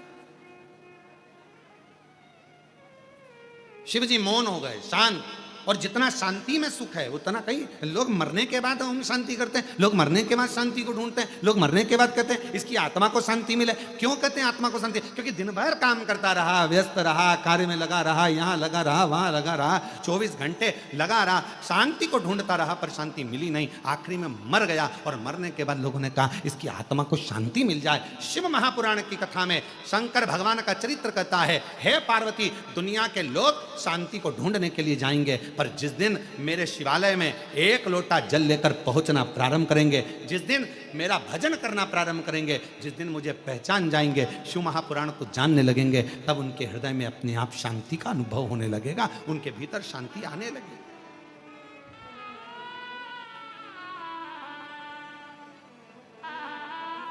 शिव जी मौन हो गए, शांत, और जितना शांति में सुख है उतना, कहीं लोग मरने के बाद ओम शांति करते हैं, लोग मरने के बाद शांति को ढूंढते हैं, लोग मरने के बाद कहते हैं इसकी आत्मा को शांति मिले। क्यों कहते हैं आत्मा को शांति? क्योंकि दिन भर काम करता रहा, व्यस्त रहा, कार्य में लगा रहा, यहाँ लगा रहा, वहां लगा रहा, 24 घंटे लगा रहा, शांति को ढूंढता रहा पर शांति मिली नहीं, आखिरी में मर गया। और मरने के बाद लोगों ने कहा इसकी आत्मा को शांति मिल जाए। शिव महापुराण की कथा में शंकर भगवान का चरित्र कहता है, हे पार्वती, दुनिया के लोग शांति को ढूंढने के लिए जाएंगे, पर जिस दिन मेरे शिवालय में एक लोटा जल लेकर पहुंचना प्रारंभ करेंगे, जिस दिन मेरा भजन करना प्रारंभ करेंगे, जिस दिन मुझे पहचान जाएंगे, शिव महापुराण को जानने लगेंगे, तब उनके हृदय में अपने आप शांति का अनुभव होने लगेगा, उनके भीतर शांति आने लगेगी।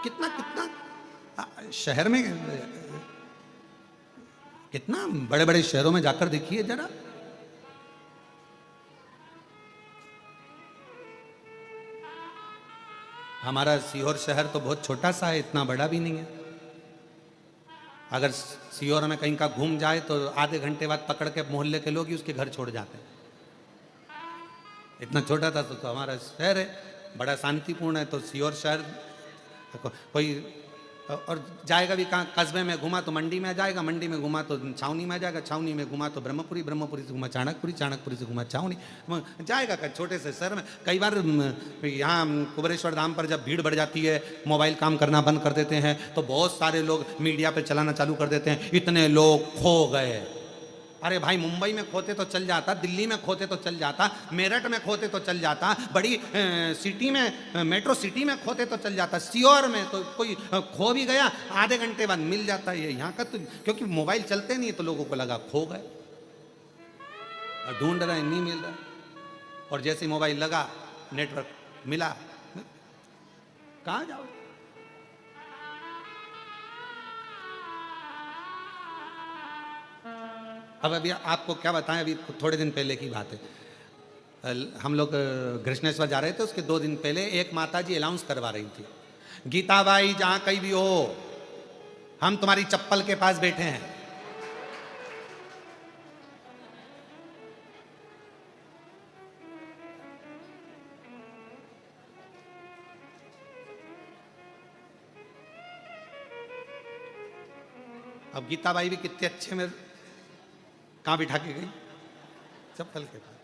कितना कितना शहर में, कितना बड़े बड़े शहरों में जाकर देखिए जरा, हमारा सीहोर शहर तो बहुत छोटा सा है, इतना बड़ा भी नहीं है। अगर सीहोर में कहीं का घूम जाए तो आधे घंटे बाद पकड़ के मोहल्ले के लोग ही उसके घर छोड़ जाते हैं। इतना छोटा था तो हमारा शहर है, बड़ा शांतिपूर्ण है। तो सीहोर शहर कोई और जाएगा भी कहाँ, कस्बे में घुमा तो मंडी में आ जाएगा, मंडी में घुमा तो छावनी में आ जाएगा, छावनी में घुमा तो ब्रह्मपुरी, ब्रह्मपुरी से घुमा चाणकपुरी, चाणकपुरी से घुमा छावनी जाएगा। छोटे से शहर में कई बार यहाँ कुबेरेश्वर धाम पर जब भीड़ बढ़ जाती है, मोबाइल काम करना बंद कर देते हैं, तो बहुत सारे लोग मीडिया पर चलाना चालू कर देते हैं, इतने लोग खो गए, अरे भाई मुंबई में खोते तो चल जाता, दिल्ली में खोते तो चल जाता, मेरठ में खोते तो चल जाता, बड़ी सिटी में मेट्रो सिटी में खोते तो चल जाता, सीओर में तो कोई खो भी गया आधे घंटे बाद मिल जाता है। यहाँ का तो क्योंकि मोबाइल चलते नहीं तो लोगों को लगा खो गए, ढूंढ रहे नहीं मिल रहा, और जैसे मोबाइल लगा नेटवर्क मिला, कहाँ जाओ। अब अभी आपको क्या बताएं, अभी थोड़े दिन पहले की बात है, हम लोग कृष्णेश्वर जा रहे थे, उसके 2 दिन पहले एक माता जी अनाउंस करवा रही थी, गीता बाई जहां कहीं भी हो हम तुम्हारी चप्पल के पास बैठे हैं। अब गीता बाई भी कितने अच्छे में कहाँ बिठा के गई, चप्पल के पास,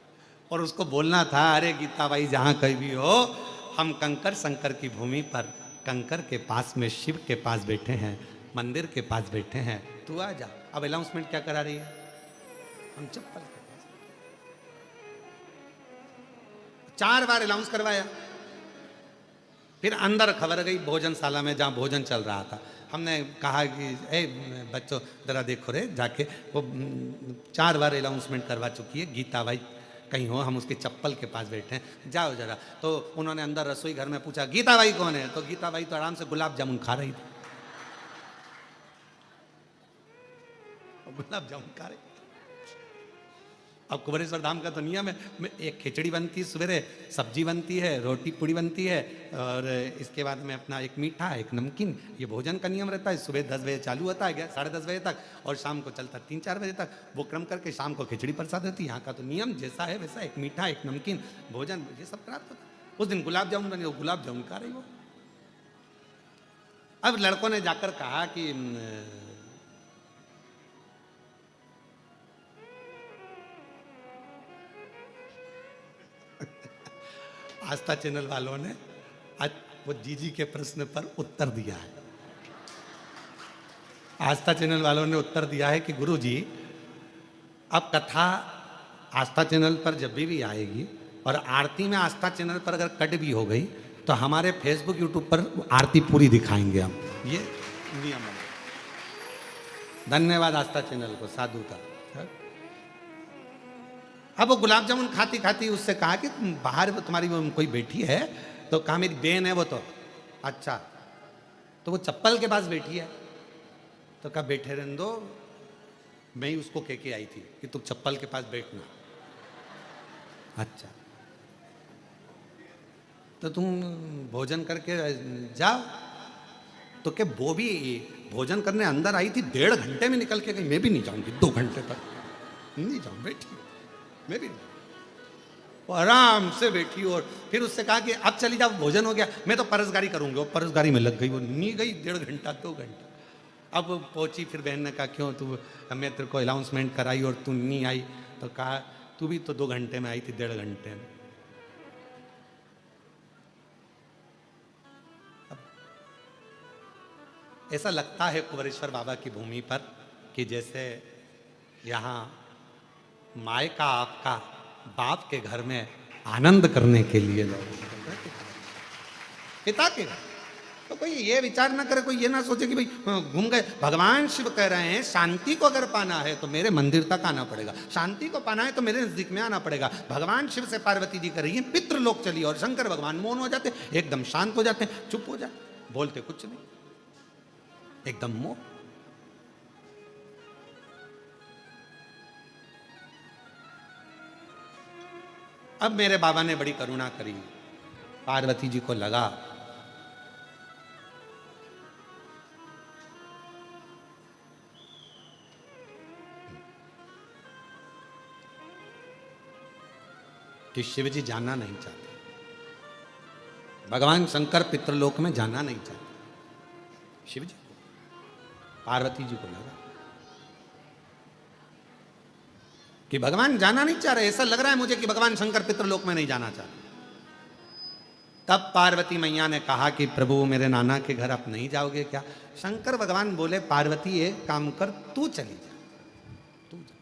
और उसको बोलना था, अरे गीता बाई जहां कहीं भी हो हम कंकर शंकर की भूमि पर कंकर के पास में शिव के पास बैठे हैं, मंदिर के पास बैठे हैं, तू आ जा। अब अनाउंसमेंट क्या करा रही है, हम चप्पल के पास। 4 बार अनाउंस करवाया, फिर अंदर खबर गई भोजनशाला में जहाँ भोजन चल रहा था, हमने कहा कि ए बच्चों जरा देखो रे जाके, वो 4 बार अनाउंसमेंट करवा चुकी है, गीता बाई कहीं हो हम उसके चप्पल के पास बैठे हैं, जाओ जरा। तो उन्होंने अंदर रसोई घर में पूछा गीता बाई कौन है, तो गीता बाई तो आराम से गुलाब जामुन खा रही थी, गुलाब जामुन खा रही। अब कुबेरेश्वर धाम का तो नियम है, एक खिचड़ी बनती है सवेरे, सब्जी बनती है, रोटी पूड़ी बनती है, और इसके बाद में अपना एक मीठा एक नमकीन, ये भोजन का नियम रहता है। सुबह 10 बजे चालू होता है, 10:30 बजे तक, और शाम को चलता 3-4 बजे तक। वो क्रम करके शाम को खिचड़ी प्रसाद होती है। यहाँ का तो नियम जैसा है वैसा, एक मीठा एक नमकीन भोजन, ये सब प्राप्त होता है। उस दिन गुलाब जामुन बने, गुलाब जामुन खा रही हो। अब लड़कों ने जाकर कहा कि आस्था चैनल वालों ने आज वो जीजी के प्रश्न पर उत्तर दिया है। आस्था चैनल वालों ने उत्तर दिया है कि गुरुजी अब कथा आस्था चैनल पर जब भी आएगी और आरती में आस्था चैनल पर अगर कट भी हो गई तो हमारे फेसबुक यूट्यूब पर आरती पूरी दिखाएंगे हम, ये नियम है। धन्यवाद आस्था चैनल को, साधुता। अब वो गुलाब जामुन खाती खाती उससे कहा कि बाहर तुम्हारी वो कोई बैठी है, तो कहा मेरी बहन है वो, तो अच्छा, तो वो चप्पल के पास बैठी है, तो कहा बैठे रहने दो, मैं ही उसको कह के आई थी कि तुम चप्पल के पास बैठना। अच्छा, तो तुम भोजन करके जाओ। तो क्या वो भी भोजन करने अंदर आई थी, 1.5 घंटे में निकल के गई, मैं भी नहीं जाऊंगी 2 घंटे तक, नहीं जाऊँ, बैठी मैं भी। वो आराम से बैठी और फिर उससे कहा कि अब चली जाओ, भोजन हो गया, मैं तो परसगारी करूंगी। वो परसगारी में लग गई, वो नहीं गई 1.5 घंटा 2 घंटा। अब पहुंची, फिर बहन ने कहा क्यों तू, मैं तेरे को अनाउंसमेंट कराई और तू नहीं आई, तो कहा तू भी तो 2 घंटे में आई थी, 1.5 घंटे में। ऐसा लगता है कुबेरेश्वर बाबा की भूमि पर कि जैसे यहाँ माए का आपका बाप के घर में आनंद करने के लिए लोग, पिता के घर। तो कोई ये विचार ना करे, कोई ये ना सोचे कि भाई घूम गए। भगवान शिव कह रहे हैं शांति को अगर पाना है तो मेरे मंदिर तक आना पड़ेगा, शांति को पाना है तो मेरे नजदीक में आना पड़ेगा। भगवान शिव से पार्वती जी कर रही है पितृलोक चली, और शंकर भगवान मौन हो जाते, एकदम शांत हो जाते, चुप हो जाते, बोलते कुछ नहीं, एकदम मौन। अब मेरे बाबा ने बड़ी करुणा करी, पार्वती जी को लगा कि शिव जी जाना नहीं चाहते, भगवान शंकर पितृलोक में जाना नहीं चाहते। शिव जी को, पार्वती जी को लगा कि भगवान जाना नहीं चाह रहे, ऐसा लग रहा है मुझे कि भगवान शंकर पितृलोक में नहीं जाना चाहते। तब पार्वती मैया ने कहा कि प्रभु मेरे नाना के घर आप नहीं जाओगे क्या? शंकर भगवान बोले पार्वती एक काम कर, तू चली जा, तू जा।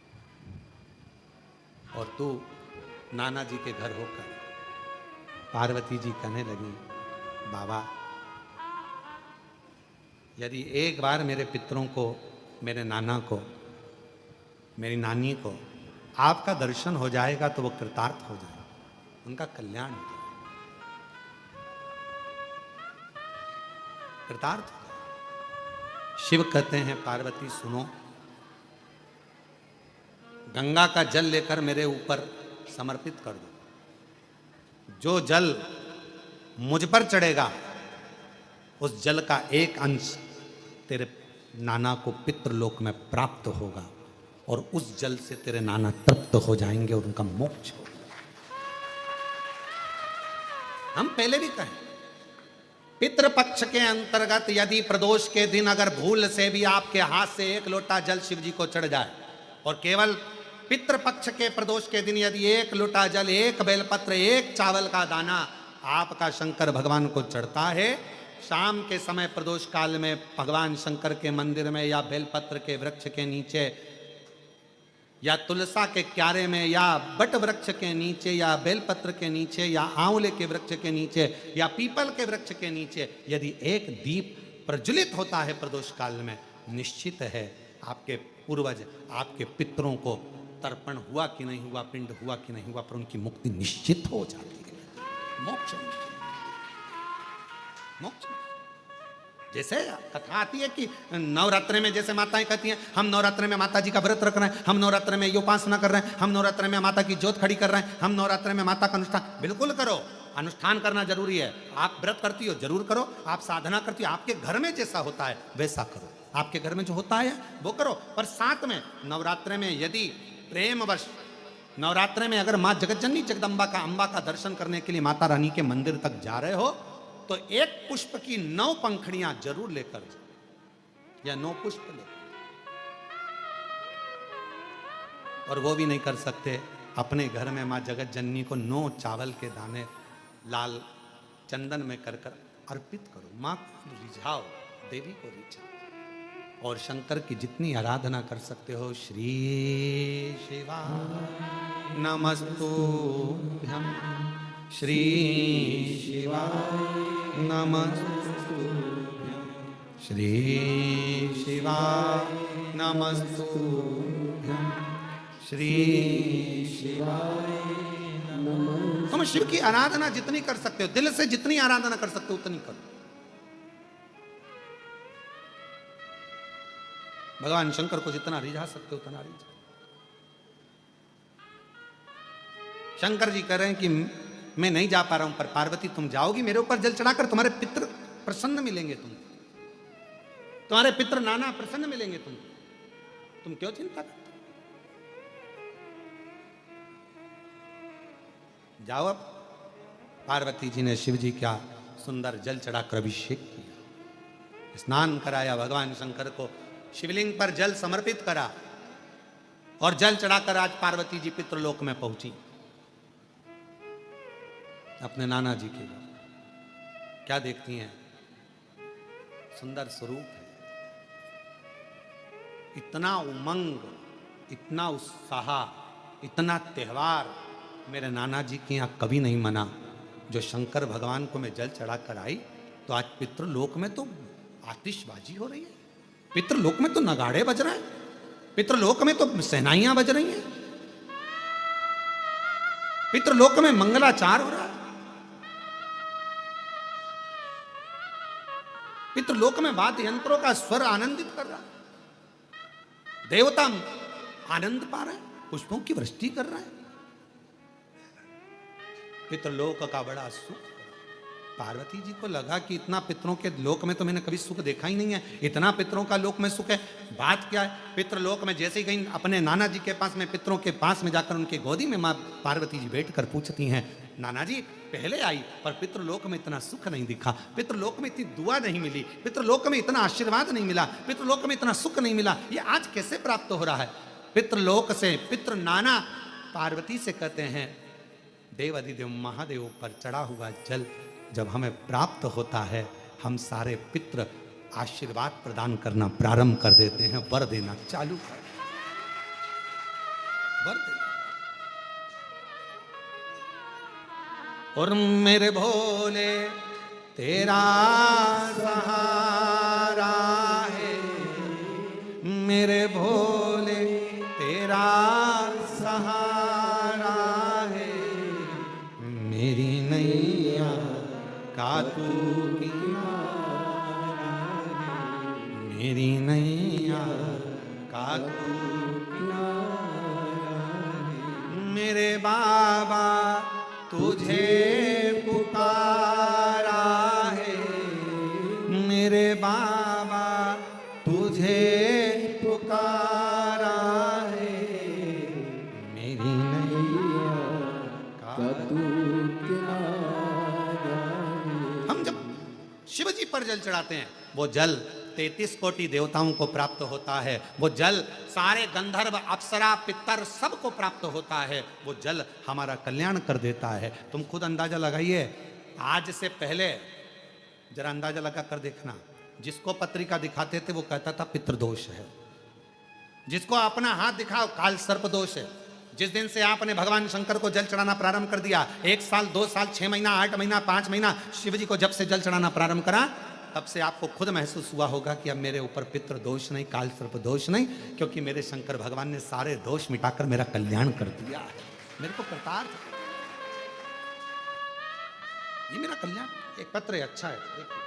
और तू नाना जी के घर होकर पार्वती जी कहने लगी, बाबा यदि एक बार मेरे पितरों को, मेरे नाना को, मेरी नानी को आपका दर्शन हो जाएगा तो वो कृतार्थ हो जाएगा, उनका कल्याण हो जाएगा, कृतार्थ हो जाएगा। शिव कहते हैं पार्वती सुनो, गंगा का जल लेकर मेरे ऊपर समर्पित कर दो, जो जल मुझ पर चढ़ेगा उस जल का एक अंश तेरे नाना को पितृलोक में प्राप्त होगा और उस जल से तेरे नाना तृप्त हो जाएंगे और उनका मोक्ष होगा। हम पहले भी कहें, पितृपक्ष के अंतर्गत यदि प्रदोष के दिन अगर भूल से भी आपके हाथ से एक लोटा जल शिव जी को चढ़ जाए, और केवल पितृपक्ष के प्रदोष के दिन यदि एक लोटा जल, एक बेलपत्र, एक चावल का दाना आपका शंकर भगवान को चढ़ता है, शाम के समय प्रदोष काल में भगवान शंकर के मंदिर में या बेलपत्र के वृक्ष के नीचे या तुलसा के क्यारे में या बट वृक्ष के नीचे या बेलपत्र के नीचे या आंवले के वृक्ष के नीचे या पीपल के वृक्ष के नीचे यदि एक दीप प्रज्वलित होता है प्रदोष काल में, निश्चित है आपके पूर्वज, आपके पितरों को तर्पण हुआ कि नहीं हुआ, पिंड हुआ कि नहीं हुआ, पर उनकी मुक्ति निश्चित हो जाती है, मोक्ष। मोक्ष जैसे कथा आती है कि नवरात्रि में जैसे माताएं कहती हैं, हम नवरात्रि में माता जी का व्रत रख रहे हैं, हम नवरात्रि में उपासना कर रहे हैं, हम नवरात्रि में माता की ज्योत खड़ी कर रहे हैं, हम नवरात्रि में माता का अनुष्ठान, बिल्कुल करो, अनुष्ठान करना जरूरी है। आप व्रत करती हो जरूर करो, आप साधना करती हो, आपके घर में जैसा होता है वैसा करो, आपके घर में जो होता है वो करो। पर साथ में नवरात्रि में यदि प्रेमवश नवरात्रि में अगर माँ जगतजननी जगदम्बा का, अम्बा का दर्शन करने के लिए माता रानी के मंदिर तक जा रहे हो तो एक पुष्प की 9 पंखड़ियां जरूर लेकर जाओ या 9 पुष्प लेकर, और वो भी नहीं कर सकते अपने घर में माँ जगत जननी को 9 चावल के दाने लाल चंदन में कर कर अर्पित करो, माँ को रिझाओ, देवी को रिझाओ, और शंकर की जितनी आराधना कर सकते हो, श्री शिवा नमस्तुभ्यं, श्री शिवाय नमस्तुभ्यं, श्री शिवाय नमस्तुभ्यं, श्री शिवाय नमस्तुभ्यं। तुम शिव की आराधना जितनी कर सकते हो, दिल से जितनी आराधना कर सकते हो उतनी करो। भगवान शंकर को जितना रिझा सकते हो उतना रिझा। शंकर जी कह रहे हैं कि मैं नहीं जा पा रहा हूं, पर पार्वती तुम जाओगी मेरे ऊपर जल चढ़ाकर, तुम्हारे पितृ प्रसन्न मिलेंगे, तुम्हारे पितृ नाना प्रसन्न मिलेंगे, तुम क्यों चिंता करते? जाओ। अब पार्वती जी ने शिव जी का सुंदर जल चढ़ाकर अभिषेक किया, स्नान कराया, भगवान शंकर को शिवलिंग पर जल समर्पित करा और जल चढ़ाकर आज पार्वती जी पितृलोक में पहुंची अपने नाना जी के घर। क्या देखती हैं? सुंदर स्वरूप है, इतना उमंग, इतना उत्साह, इतना त्योहार मेरे नाना जी के यहाँ कभी नहीं मना। जो शंकर भगवान को मैं जल चढ़ाकर आई तो आज पितृलोक में तो आतिशबाजी हो रही है, पितृलोक में तो नगाड़े बज रहे हैं, पितृलोक में तो सहनाइयां बज रही हैं, पितृलोक में मंगलाचार हो रहा है, पितृलोक में वाद्य यंत्रों का स्वर आनंदित कर रहा है, देवता आनंद पा रहे हैं, पुष्पों की वृष्टि कर रहे हैं, पितृलोक का बड़ा सुख। पार्वती जी को लगा कि इतना पितरों के लोक में तो मैंने कभी सुख देखा ही नहीं है, इतना पितरों का लोक में सुख है, बात क्या है? पितृलोक में जैसे ही गई अपने नाना जी के पास में, पितरों के पास में जाकर उनके गोदी में माँ पार्वती जी बैठकर पूछती हैं, नाना जी पहले आई पर पितृलोक में इतना सुख नहीं दिखा, पितृलोक में इतनी दुआ नहीं मिली, पितृलोक में इतना आशीर्वाद नहीं मिला, पितृलोक में इतना सुख नहीं मिला, ये आज कैसे प्राप्त हो रहा है? पितृलोक से पितृ नाना पार्वती से कहते हैं, देव अधिदेव महादेव पर चढ़ा हुआ जल जब हमें प्राप्त होता है, हम सारे पितृ आशीर्वाद प्रदान करना प्रारंभ कर देते हैं, वर देना चालू कर, वर देना। और मेरे भोले तेरा सहारा है, मेरे भोले तेरा सहारा है, मेरी नैया का तू किनारा है, मेरी नैया का तू किनारा है, मेरे बाबा तुझे पुकारा है, मेरे बाबा तुझे पुकारा है, मेरी नैया का तू किनारा है। हम जब शिव जी पर जल चढ़ाते हैं, वो जल 33 कोटि देवताओं को प्राप्त होता है, वो जल सारे गंधर्व अप्सरा पितर सबको प्राप्त होता है, वो जल हमारा कल्याण कर देता है। तुम खुद अंदाजा लगाइए, आज से पहले जरा अंदाजा लगा कर देखना, जिसको पत्रिका दिखाते थे वो कहता था पितृदोष है, जिसको अपना हाथ दिखाओ काल सर्प दोष है। जिस दिन से आपने भगवान शंकर को जल चढ़ाना प्रारंभ कर दिया, 1 साल 2 साल 6 महीना 8 महीना 5 महीना शिव जी को जब से जल चढ़ाना प्रारंभ करा, तब से आपको खुद महसूस हुआ होगा कि अब मेरे ऊपर पितृ दोष नहीं, काल सर्प दोष नहीं, क्योंकि मेरे शंकर भगवान ने सारे दोष मिटाकर मेरा कल्याण कर दिया है। मेरे को कृतार्थ, ये मेरा कल्याण। एक पत्र है, अच्छा है, देखिए।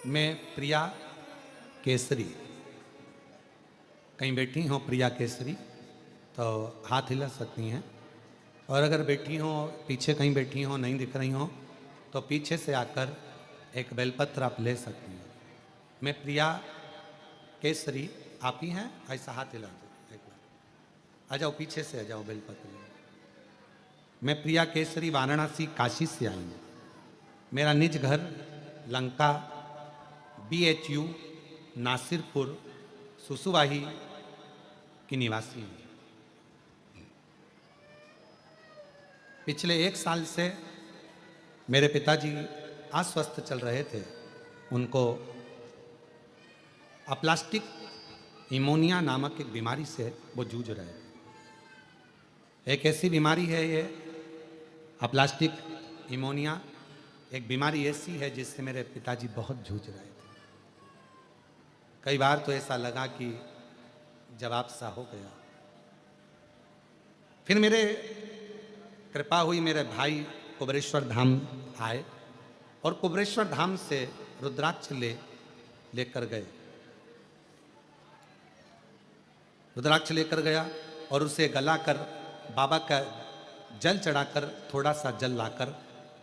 मैं प्रिया केसरी, कहीं बैठी हो प्रिया केसरी तो हाथ हिला सकती हैं, और अगर बैठी हो पीछे कहीं बैठी हो नहीं दिख रही हो तो पीछे से आकर एक बेलपत्र आप ले सकती हैं। मैं प्रिया केसरी, आप ही हैं, ऐसा हाथ हिला दो एक बार, आ जाओ पीछे से, आ जाओ बेलपत्र। मैं प्रिया केसरी वाराणसी काशी से आई हूँ। मेरा निज घर लंका BHU नासिरपुर सुसुवाही की निवासी हूँ। पिछले 1 साल से मेरे पिताजी अस्वस्थ चल रहे थे, उनको अप्लास्टिक इमोनिया नामक एक बीमारी से वो जूझ रहे थे। एक ऐसी बीमारी है ये अप्लास्टिक इमोनिया, एक बीमारी ऐसी है जिससे मेरे पिताजी बहुत जूझ रहे थे। कई बार तो ऐसा लगा कि जवाब सा हो गया। फिर मेरे कृपा हुई, मेरे भाई कुबरेश्वर धाम आए और कुबरेश्वर धाम से रुद्राक्ष लेकर गए। रुद्राक्ष लेकर गया और उसे गलाकर बाबा का जल चढ़ाकर थोड़ा सा जल लाकर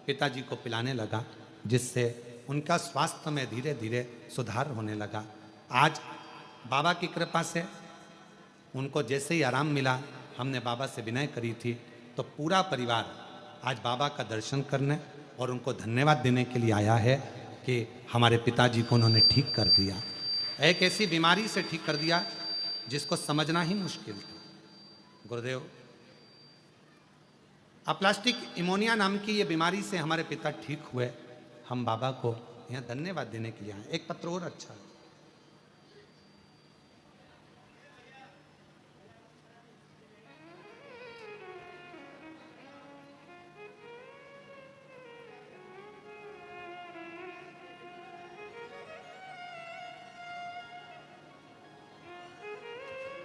पिताजी को पिलाने लगा, जिससे उनका स्वास्थ्य में धीरे धीरे सुधार होने लगा। आज बाबा की कृपा से उनको जैसे ही आराम मिला, हमने बाबा से विनय करी थी, तो पूरा परिवार आज बाबा का दर्शन करने और उनको धन्यवाद देने के लिए आया है कि हमारे पिताजी को उन्होंने ठीक कर दिया। एक ऐसी बीमारी से ठीक कर दिया जिसको समझना ही मुश्किल था। गुरुदेव, अप्लास्टिक इमोनिया नाम की ये बीमारी से हमारे पिता ठीक हुए। हम बाबा को यहाँ धन्यवाद देने के लिए आए। एक पत्र और अच्छा है।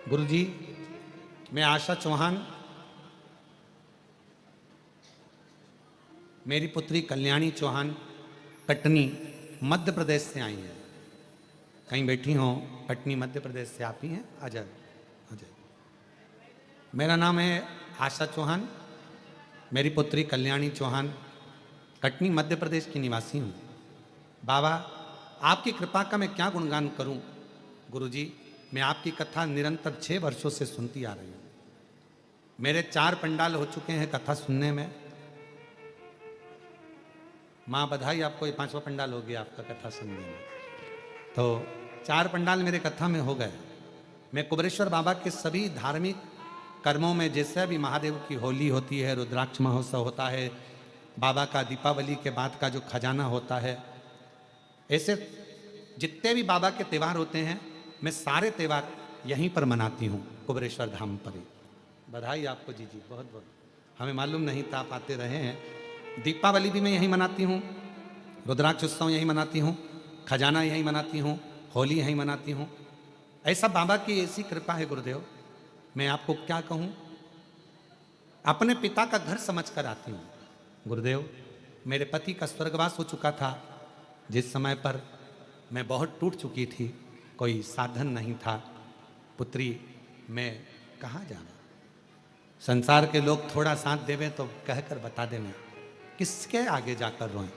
गुरुजी, मैं आशा चौहान, मेरी पुत्री कल्याणी चौहान कटनी मध्य प्रदेश से आई हैं। कहीं बैठी हो, कटनी मध्य प्रदेश से आप ही हैं? आ जाए, आ जाए। मेरा नाम है आशा चौहान, मेरी पुत्री कल्याणी चौहान कटनी मध्य प्रदेश की निवासी हूँ। बाबा, आपकी कृपा का मैं क्या गुणगान करूँ। गुरुजी, मैं आपकी कथा निरंतर 6 वर्षों से सुनती आ रही हूँ। मेरे 4 पंडाल हो चुके हैं कथा सुनने में। माँ बधाई आपको, ये 5वां पंडाल हो गया आपका कथा सुनने में। तो 4 पंडाल मेरे कथा में हो गए। मैं कुबेरेश्वर बाबा के सभी धार्मिक कर्मों में, जैसे भी महादेव की होली होती है, रुद्राक्ष महोत्सव होता है, बाबा का दीपावली के बाद का जो खजाना होता है, ऐसे जितने भी बाबा के त्यौहार होते हैं मैं सारे त्यौहार यहीं पर मनाती हूँ, कुबेरेश्वर धाम पर ही। बधाई आपको जी जी, बहुत बहुत। हमें मालूम नहीं था, आप आते रहे हैं। दीपावली भी मैं यहीं मनाती हूँ, रुद्राक्ष उत्सव यहीं मनाती हूँ, खजाना यहीं मनाती हूँ, होली यहीं मनाती हूँ। ऐसा बाबा की ऐसी कृपा है गुरुदेव, मैं आपको क्या कहूँ, अपने पिता का घर समझ कर आती हूँ। गुरुदेव, मेरे पति का स्वर्गवास हो चुका था जिस समय पर मैं बहुत टूट चुकी थी, कोई साधन नहीं था, पुत्री मैं कहाँ जाना, संसार के लोग थोड़ा साथ देवे तो कहकर बता देवे, किसके आगे जाकर रोएं।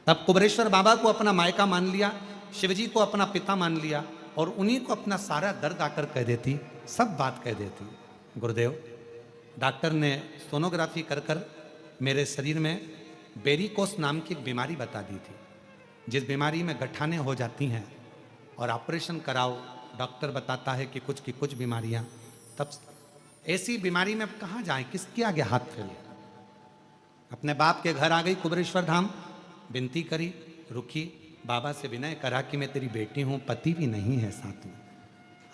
तब कुबेरेश्वर बाबा को अपना मायका मान लिया, शिवजी को अपना पिता मान लिया और उन्हीं को अपना सारा दर्द आकर कह देती, सब बात कह देती। गुरुदेव, डॉक्टर ने सोनोग्राफी कर कर मेरे शरीर में वेरिकोस नाम की एक बीमारी बता दी थी, जिस बीमारी में गठाने हो जाती हैं और ऑपरेशन कराओ, डॉक्टर बताता है कि कुछ की कुछ बीमारियां। तब ऐसी बीमारी में अब कहाँ जाएं, किसके आगे हाथ फैले। अपने बाप के घर आ गई कुबेरेश्वर धाम, विनती करी, रुकी, बाबा से विनय करा कि मैं तेरी बेटी हूँ, पति भी नहीं है साथ में,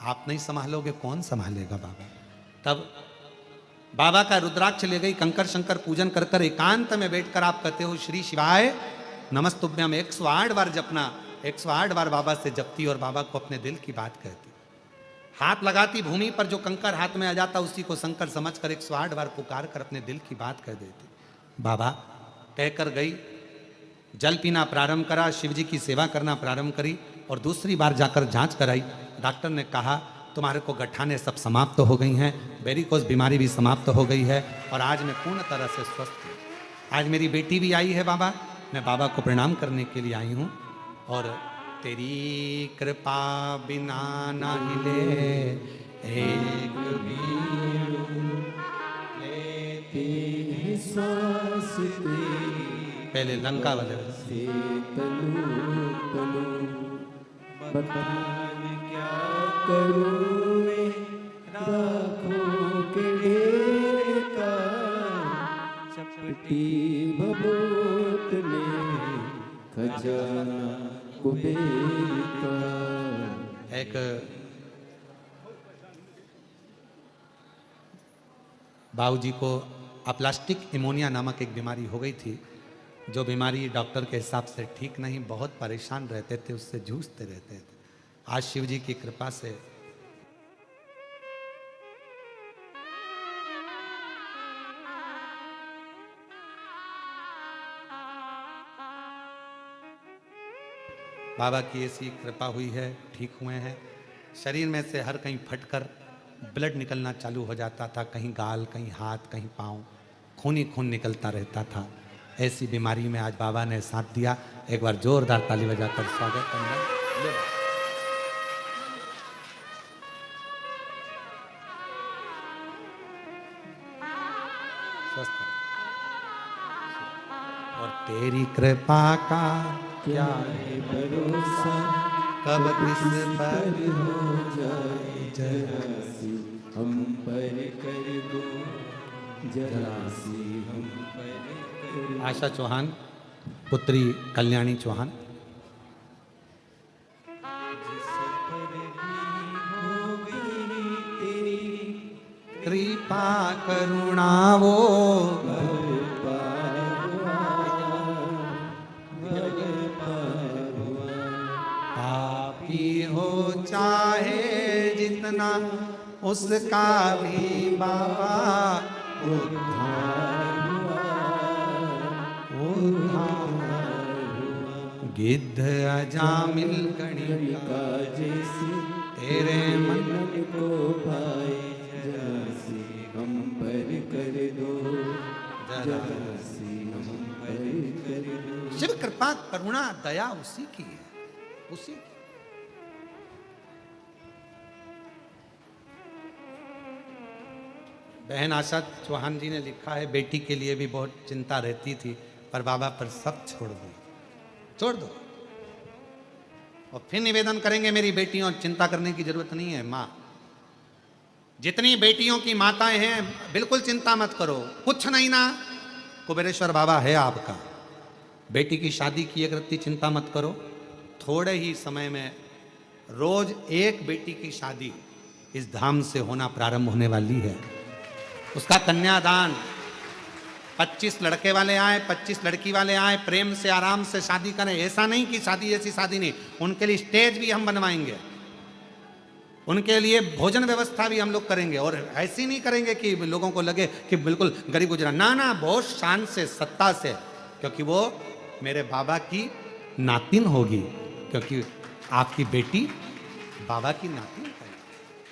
आप नहीं संभालोगे कौन संभालेगा बाबा। तब बाबा का रुद्राक्ष ले गई, कंकर शंकर पूजन कर कर एकांत में बैठकर आप कहते हो श्री शिवाय नमस्तुभ्यम 108 बार जपना, 108 बार बाबा से जपती और बाबा को अपने दिल की बात कहती। हाथ लगाती भूमि पर, जो कंकर हाथ में आ जाता उसी को शंकर समझकर 108 बार पुकार कर अपने दिल की बात कह देती। बाबा कहकर गई, जल पीना प्रारंभ करा, शिवजी की सेवा करना प्रारंभ करी और दूसरी बार जाकर जांच कराई। डॉक्टर ने कहा तुम्हारे को गठाने सब समाप्त तो हो गई हैं, वेरिकोस बीमारी भी समाप्त तो हो गई है और आज मैं पूर्ण तरह से स्वस्थ हूँ। आज मेरी बेटी भी आई है बाबा, मैं बाबा को प्रणाम करने के लिए आई हूँ और तेरी कृपा बिना ना हिले एक भी सांस तेरी, पहले लंका वाले से तनु तनु, बता मैं क्या करूं मैं, राखों के ढेर का चपटी भभूत में खजाना कुबेर का। एक बाबूजी को अप्लास्टिक इमोनिया नामक एक बीमारी हो गई थी, जो बीमारी डॉक्टर के हिसाब से ठीक नहीं, बहुत परेशान रहते थे, उससे जूझते रहते थे। आज शिव जी की कृपा से बाबा की ऐसी कृपा हुई है, ठीक हुए हैं। शरीर में से हर कहीं फटकर ब्लड निकलना चालू हो जाता था, कहीं गाल, कहीं हाथ, कहीं पाँव, खून ही खून निकलता रहता था। ऐसी बीमारी में आज बाबा ने साथ दिया। एक बार जोरदार ताली बजाकर स्वागत करना। स्वस्थ और तेरी कृपा का क्या है भरोसा, कब किस पर हो जाए जरा सी हम पर कर दो, जरा सी हम पर कर दो। आशा चौहान, पुत्री कल्याणी चौहान। जिस पर भी हो गई तेरी कृपा करुणा वो पापी हो चाहे जितना, उसका भी बाबा उद्धार गिद्ध अजामिल गणिका जैसी तेरे मन को भाई, जरा सी हम पर कर दो, जरा सी हम पर कर दो। शिव कृपा करुणा दया उसी की है, उसी की। बहन आशा चौहान जी ने लिखा है, बेटी के लिए भी बहुत चिंता रहती थी पर बाबा पर सब छोड़ दी। छोड़ दो। और फिर निवेदन करेंगे मेरी बेटियों, चिंता करने की जरूरत नहीं है। माँ, जितनी बेटियों की माताएं हैं बिल्कुल चिंता मत करो, कुछ नहीं ना, कुबेरेश्वर बाबा है आपका। बेटी की शादी किए करती चिंता मत करो, थोड़े ही समय में रोज एक बेटी की शादी इस धाम से होना प्रारंभ होने वाली है। उसका कन्यादान, 25 लड़के वाले आए, 25 लड़की वाले आए, प्रेम से आराम से शादी करें। ऐसा नहीं कि शादी जैसी शादी नहीं, उनके लिए स्टेज भी हम बनवाएंगे, उनके लिए भोजन व्यवस्था भी हम लोग करेंगे। और ऐसी नहीं करेंगे कि लोगों को लगे कि बिल्कुल गरीब गुजरा, ना ना, बहुत शान से, सत्ता से, क्योंकि वो मेरे बाबा की नातिन होगी, क्योंकि आपकी बेटी बाबा की नातिन है।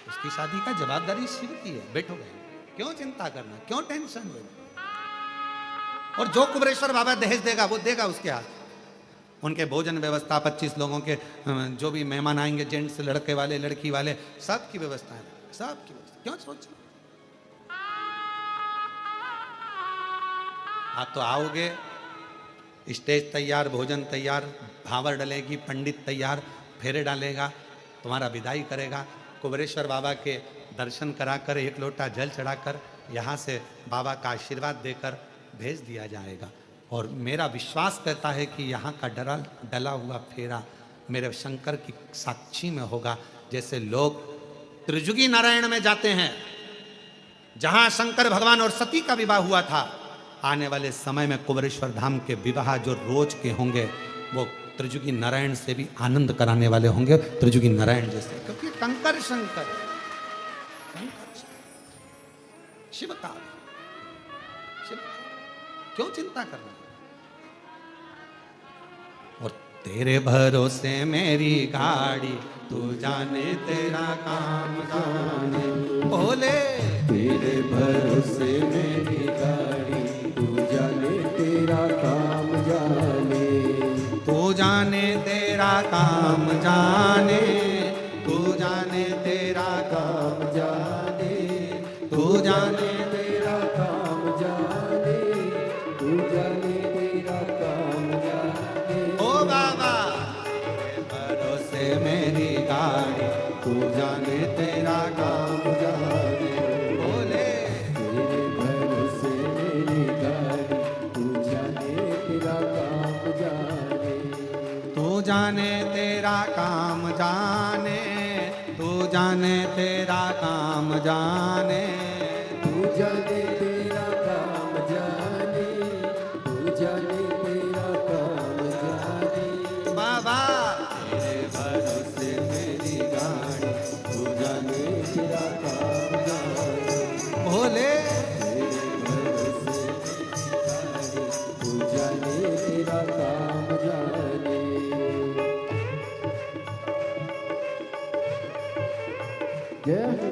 उसकी शादी का जवाबदारी शिव की है। बैठो बहन, क्यों चिंता करना, क्यों टेंशन लेना। और जो कुबेरेश्वर बाबा दहेज देगा वो देगा उसके हाथ। उनके भोजन व्यवस्था, 25 लोगों के जो भी मेहमान आएंगे, जेंट्स, लड़के वाले, लड़की वाले, सबकी व्यवस्था है, सबकी व्यवस्था। क्यों सोच, आप तो आओगे, स्टेज तैयार, भोजन तैयार, भावर डलेगी, पंडित तैयार, फेरे डालेगा, तुम्हारा विदाई करेगा। कुबेरेश्वर बाबा के दर्शन कराकर, एक लोटा जल चढ़ाकर, यहाँ से बाबा का आशीर्वाद देकर भेज दिया जाएगा। और मेरा विश्वास कहता है कि यहाँ का डला हुआ फेरा मेरे शंकर की साक्षी में होगा। जैसे लोग त्रिजुगी नारायण में जाते हैं, जहाँ शंकर भगवान और सती का विवाह हुआ था, आने वाले समय में कुबेरेश्वर धाम के विवाह जो रोज के होंगे वो त्रिजुगी नारायण से भी आनंद कराने वाले होंगे, त्रिजुगी नारायण जैसे, क्योंकि कंकर शंकर शिव का, शिव, क्यों चिंता करना। और तेरे भरोसे मेरी गाड़ी, तू जाने तेरा काम जाने, बोले तेरे भरोसे मेरी गाड़ी, तू जाने तेरा काम जाने, तू जाने तेरा काम जाने, तू जाने तेरा काम जाने, तू जाने तेरा काम जाने, तू जाने तेरा काम जाने। ओ बाबा, तेरे भरोसे मेरी गाड़ी, तू जाने तेरा काम जाने, बोले तेरे भरोसे मेरी गाड़ी, तू जाने तेरा काम जाने, तू जाने तेरा काम जाने, तू जाने तेरा काम जाने, तू जाने तेरा काम जाने, तू जाने तेरा काम जाने। बाबा तेरे भरोसे मेरी गाड़ी, तू जाने तेरा काम जाने, बोले तेरे भरोसे मेरी गाड़ी, तू जाने तेरा काम जाने। जय हो।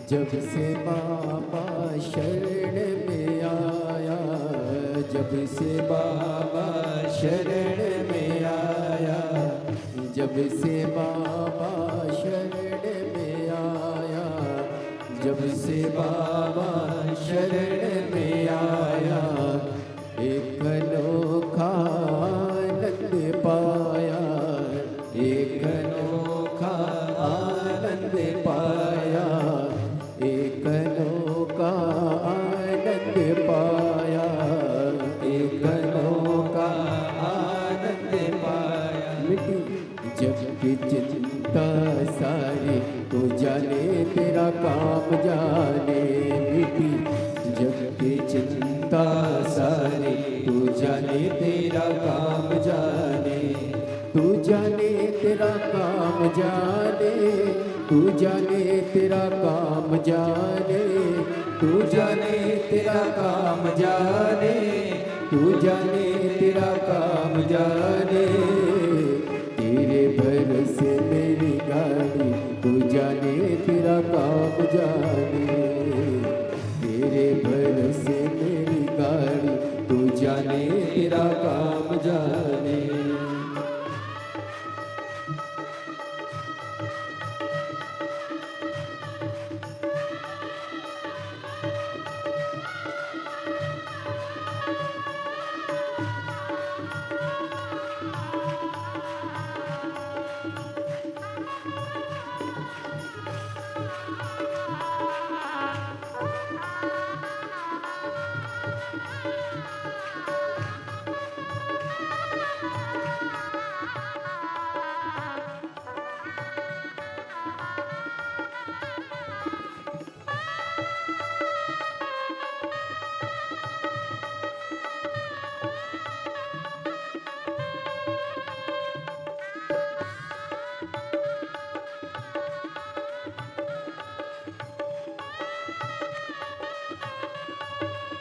जब से बाबा शरण में आया, जब से बाबा शरण में आया, जब से बाबा शरण में आया, जब से बाबा शरण में आया, एक अनोखा आनंद पाया, एक अनोखा तेरा काम जाने मिटी जग की चिंता सारी, तू जाने तेरा काम जाने, तू जाने तेरा काम जाने, तू जाने तेरा काम जाने, तू जाने तेरा काम जाने, तू जाने तेरा काम जाने, तेरे भरोसे मेरी गाड़ी, तू जाने तेरा काम जाने, तेरे भरोसे मेरी गाड़ी, तू जाने तेरा काम जाने।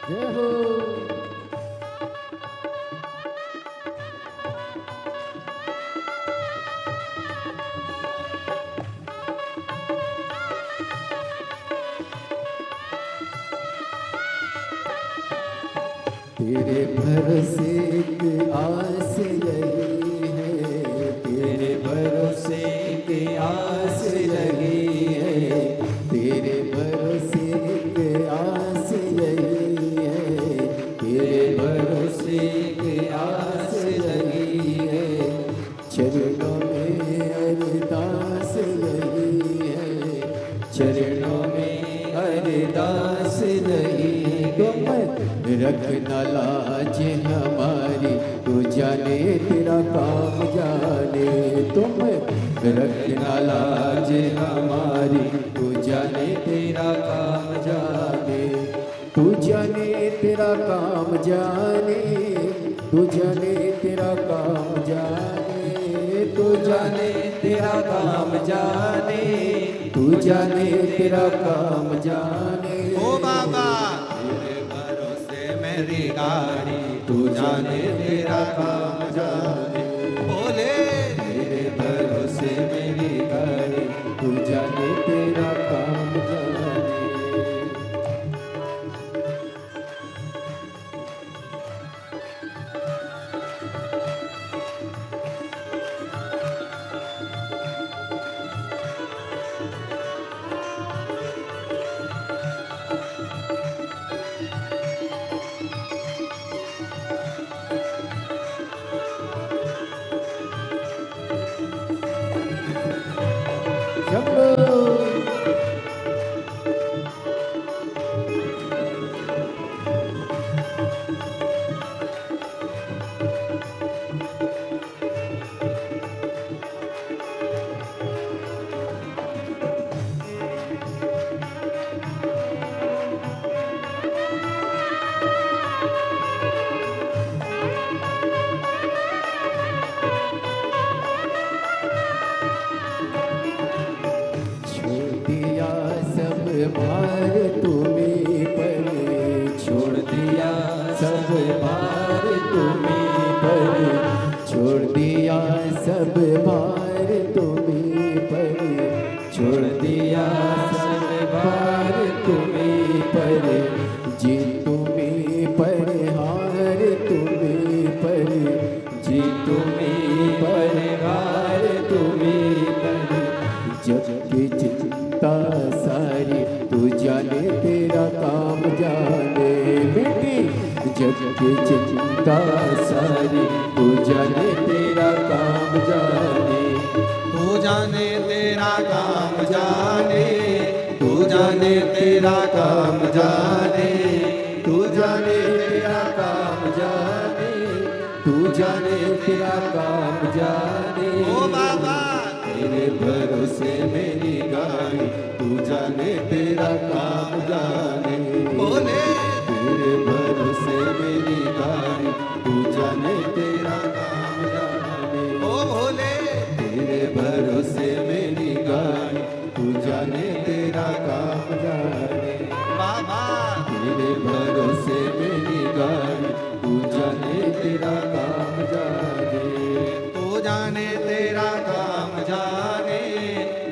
जय हो। तेरे भरोसे एक आस लगी है, तेरे भरोसे एक आस लगी है, तेरे भरोसे एक आस लगी है, तेरे भरोसे एक आस लगी है, चरणों में अरदास लगी है, चरणों में अरदास लगी तो मत रखना लाज हमारी, तू जाने तेरा काम जाने, तुम रखना लाज हमारी, तू जाने तेरा काम जाने, तू जाने तेरा काम जाने, तू जाने तेरा काम जाने, तू जाने तेरा काम जाने, तू जाने तेरा काम जाने। ओ बाबा तेरे भरोसे मेरी गाड़ी, तू जाने तेरा काम जाने। बोले तेरे भरोसे मेरी गाड़ी, तू जाने तेरा काम जाने। शंभो भार तुम्हें पर, छोड़ दिया सब भार तुम्हें पर, छोड़ दिया सब भार तुम्हें पर, छोड़ दिया सब भार तुम्हें पर, जी तुम्हें पर हार तुम्हें पर, जी तुम्हें पर हार तुम्हें पर, जग की चिंता सारी, तू जाने तेरा काम जाने बेटी, जग की चिंता सारी, तू जाने तेरा काम जाने, तू जाने तेरा काम जाने, तू जाने तेरा काम जाने, तू जाने तेरा काम जाने, तू जाने तेरा काम जाने। ओ बाबा तेरे भरोसे मेरी गाड़ी, तू जाने तेरा काम जाने बोले तेरे भरोसे मेरी गाड़ी तू जाने तेरा काम जाने ओ भोले तेरे भरोसे मेरी गाड़ी तू जाने तेरा काम जाने बाबा तेरे भरोसे मेरी गाड़ी तू जाने तेरा काम जाने तू जाने तेरा काम जाने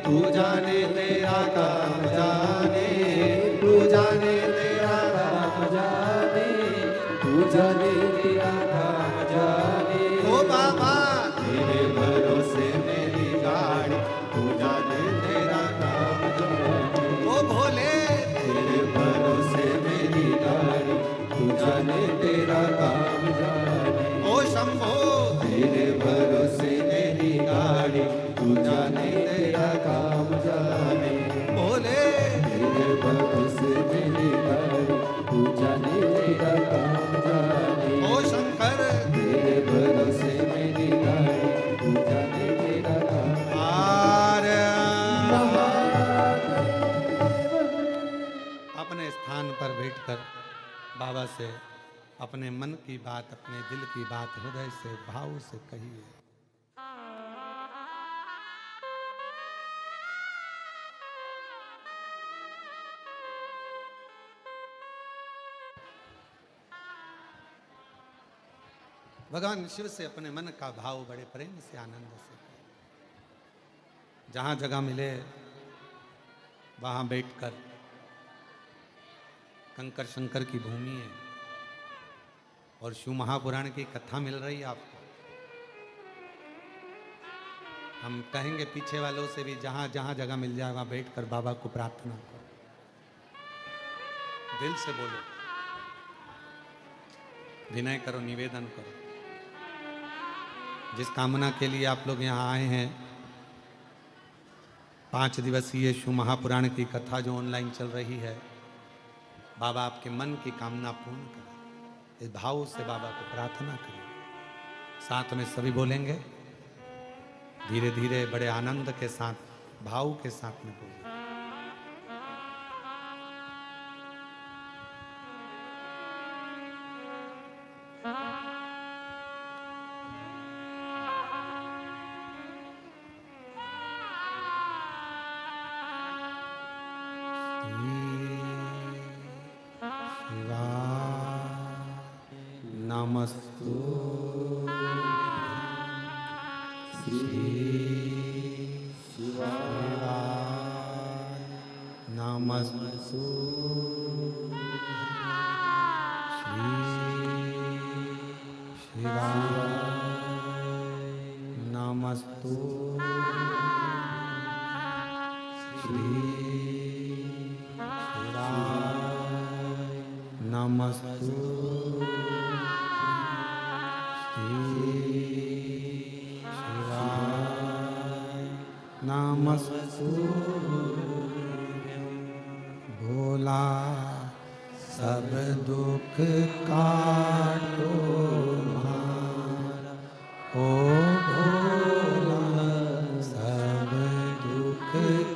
तू जाने तेरा काम जाने तू जाने तेरा काम जाने तू जाने तेरा काम जाने ओ बाबा तेरे भरोसे मेरी गाड़ी तू जाने तेरा काम जाने ओ भोले तेरे भरोसे मेरी गाड़ी तू जाने तेरा काम जाने ओ शंभो तेरे भरोसे मेरी गाड़ी तू जाने तेरा काम जाने भोले तेरे भरोसे मेरी गाड़ी तू जाने तेरा काम जाने ओ शंकर तेरे भरोसे मेरी गाड़ी तू जाने तेरा काम अपने स्थान पर बैठकर बाबा से अपने मन की बात अपने दिल की बात हृदय से भाव से कहिए। भगवान शिव से अपने मन का भाव बड़े प्रेम से आनंद से जहां जगह मिले वहां बैठकर कंकर शंकर की भूमि है और शिव महापुराण की कथा मिल रही है आपको। हम कहेंगे पीछे वालों से भी जहां जहां जगह मिल जाए वहां बैठकर बाबा को प्रार्थना करो, दिल से बोलो, विनय करो, निवेदन करो। जिस कामना के लिए आप लोग यहाँ आए हैं, 5 दिवसीय शिव महापुराण की कथा जो ऑनलाइन चल रही है, बाबा आपके मन की कामना पूर्ण करें। इस भाव से बाबा को प्रार्थना करें। साथ में सभी बोलेंगे, धीरे धीरे बड़े आनंद के साथ भाव के साथ में बोलें। नमस्तु शिवाय नमस्तु शिवाय नमस्तु शिवाय नमस्तु नमस्तु भोला सब दुख काटो हमारा, ओ भोला सब दुख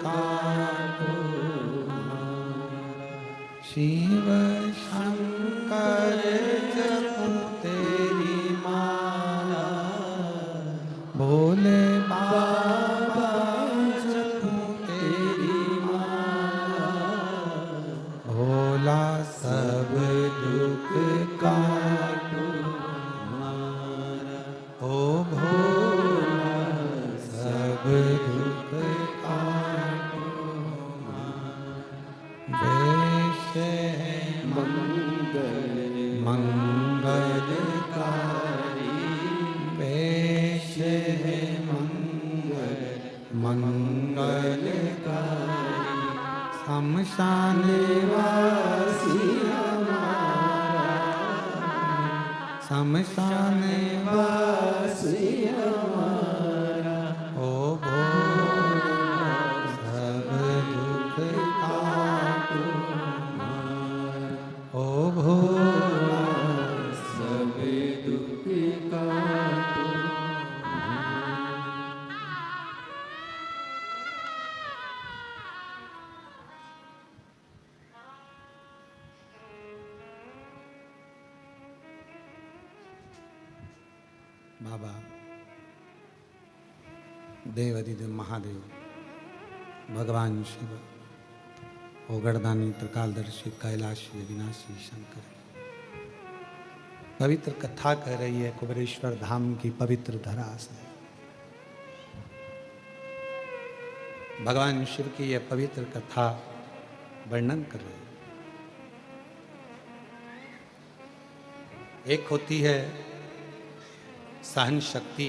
काटो हमारा। शिव शंकर जपो तेरी माला, भोले बाबा जपो तेरी माला, भोला सब दुख काटो हमारा, ओ भोला सब दुख काटो हमारा। वेश है मंगलकारी, वेश है मंगलकारी, शमशान वासी हमारा, शमशान वासी हमारा, ओ भोला सब दुख काटो हमारा, ओ भोला सब दुख काटो बाबा देव अधिदेव महादेव भगवान शिव ओगड़दानी त्रिकालदर्शी कैलाशी अविनाशी शंकर पवित्र कथा कह रही है कुबेरेश्वर धाम की पवित्र धरा से। भगवान शिव की यह पवित्र कथा वर्णन कर रही है। एक होती है सहन शक्ति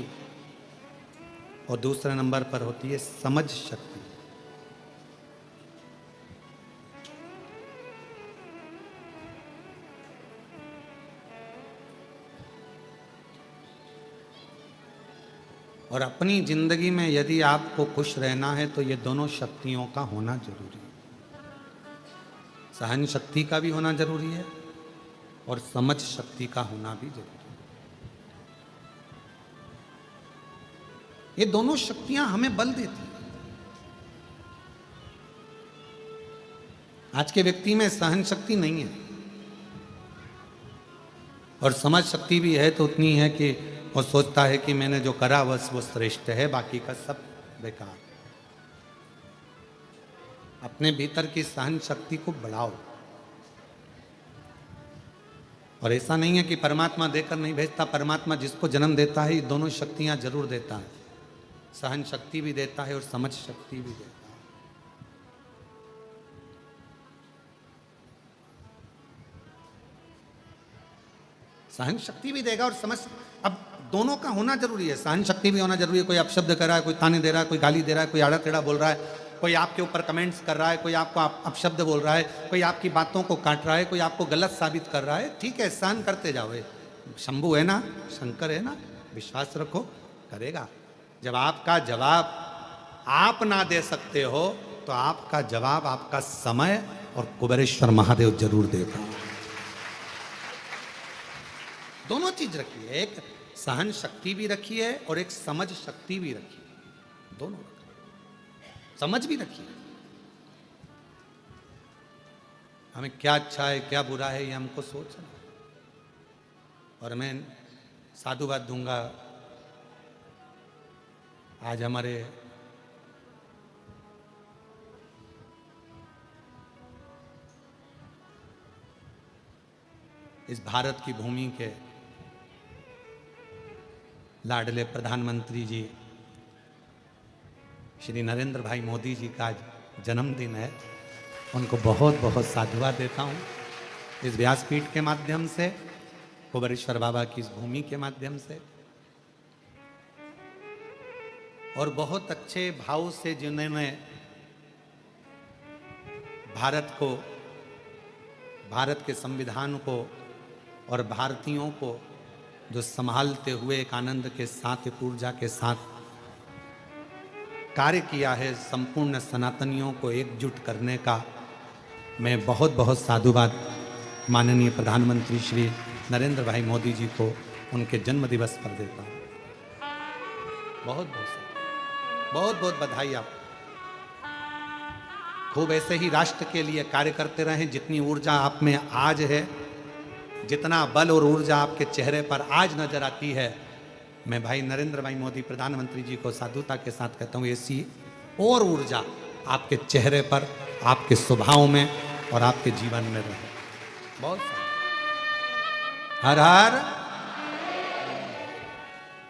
और दूसरे नंबर पर होती है समझ शक्ति। और अपनी जिंदगी में यदि आपको खुश रहना है तो ये दोनों शक्तियों का होना जरूरी है। सहन शक्ति का भी होना जरूरी है और समझ शक्ति का होना भी जरूरी है। ये दोनों शक्तियां हमें बल देती हैं। आज के व्यक्ति में सहन शक्ति नहीं है और समझ शक्ति भी है तो उतनी है कि वो सोचता है कि मैंने जो करा बस वो श्रेष्ठ है, बाकी का सब बेकार। अपने भीतर की सहन शक्ति को बढ़ाओ। और ऐसा नहीं है कि परमात्मा देकर नहीं भेजता, परमात्मा जिसको जन्म देता है ये दोनों शक्तियां जरूर देता है। सहन शक्ति भी देता है और समझ शक्ति भी देता है। सहन शक्ति भी देगा और समझ, अब दोनों का होना जरूरी है। सहन शक्ति भी होना जरूरी है। कोई अपशब्द कर रहा है, कोई ताने दे रहा है, कोई गाली दे रहा है, कोई आड़ा टेढ़ा बोल रहा है, कोई आपके ऊपर कमेंट्स कर रहा है, कोई आपको अपशब्द बोल रहा है, कोई आपकी बातों को काट रहा है, कोई आपको गलत साबित कर रहा है। ठीक है, सहन करते जाओ। शंभू है ना, शंकर है ना, विश्वास रखो, करेगा। जब आपका जवाब आप ना दे सकते हो तो आपका जवाब आपका समय और कुबेरेश्वर महादेव जरूर देगा। दोनों चीज रखी है, एक सहन शक्ति भी रखी है और एक समझ शक्ति भी रखी है। दोनों समझ भी रखी है। हमें क्या अच्छा है क्या बुरा है ये हमको सोचना। और मैं साधुवाद दूंगा। आज हमारे इस भारत की भूमि के लाडले प्रधानमंत्री जी श्री नरेंद्र भाई मोदी जी का आज जन्मदिन है। उनको बहुत बहुत साधुवाद देता हूँ इस व्यासपीठ के माध्यम से, कुबेरेश्वर बाबा की इस भूमि के माध्यम से। और बहुत अच्छे भाव से जिन्होंने भारत को, भारत के संविधान को और भारतीयों को जो संभालते हुए एक आनंद के साथ, एक ऊर्जा के साथ कार्य किया है, संपूर्ण सनातनियों को एकजुट करने का, मैं बहुत बहुत साधुवाद माननीय प्रधानमंत्री श्री नरेंद्र भाई मोदी जी को उनके जन्म दिवस पर देता हूँ। बहुत बहुत बधाई। आप खूब ऐसे ही राष्ट्र के लिए कार्य करते रहें। जितनी ऊर्जा आप में आज है, जितना बल और ऊर्जा आपके चेहरे पर आज नजर आती है, मैं भाई नरेंद्र भाई मोदी प्रधानमंत्री जी को साधुता के साथ कहता हूँ, ऐसी और ऊर्जा आपके चेहरे पर, आपके स्वभाव में और आपके जीवन में रहे। बहुत हर हर।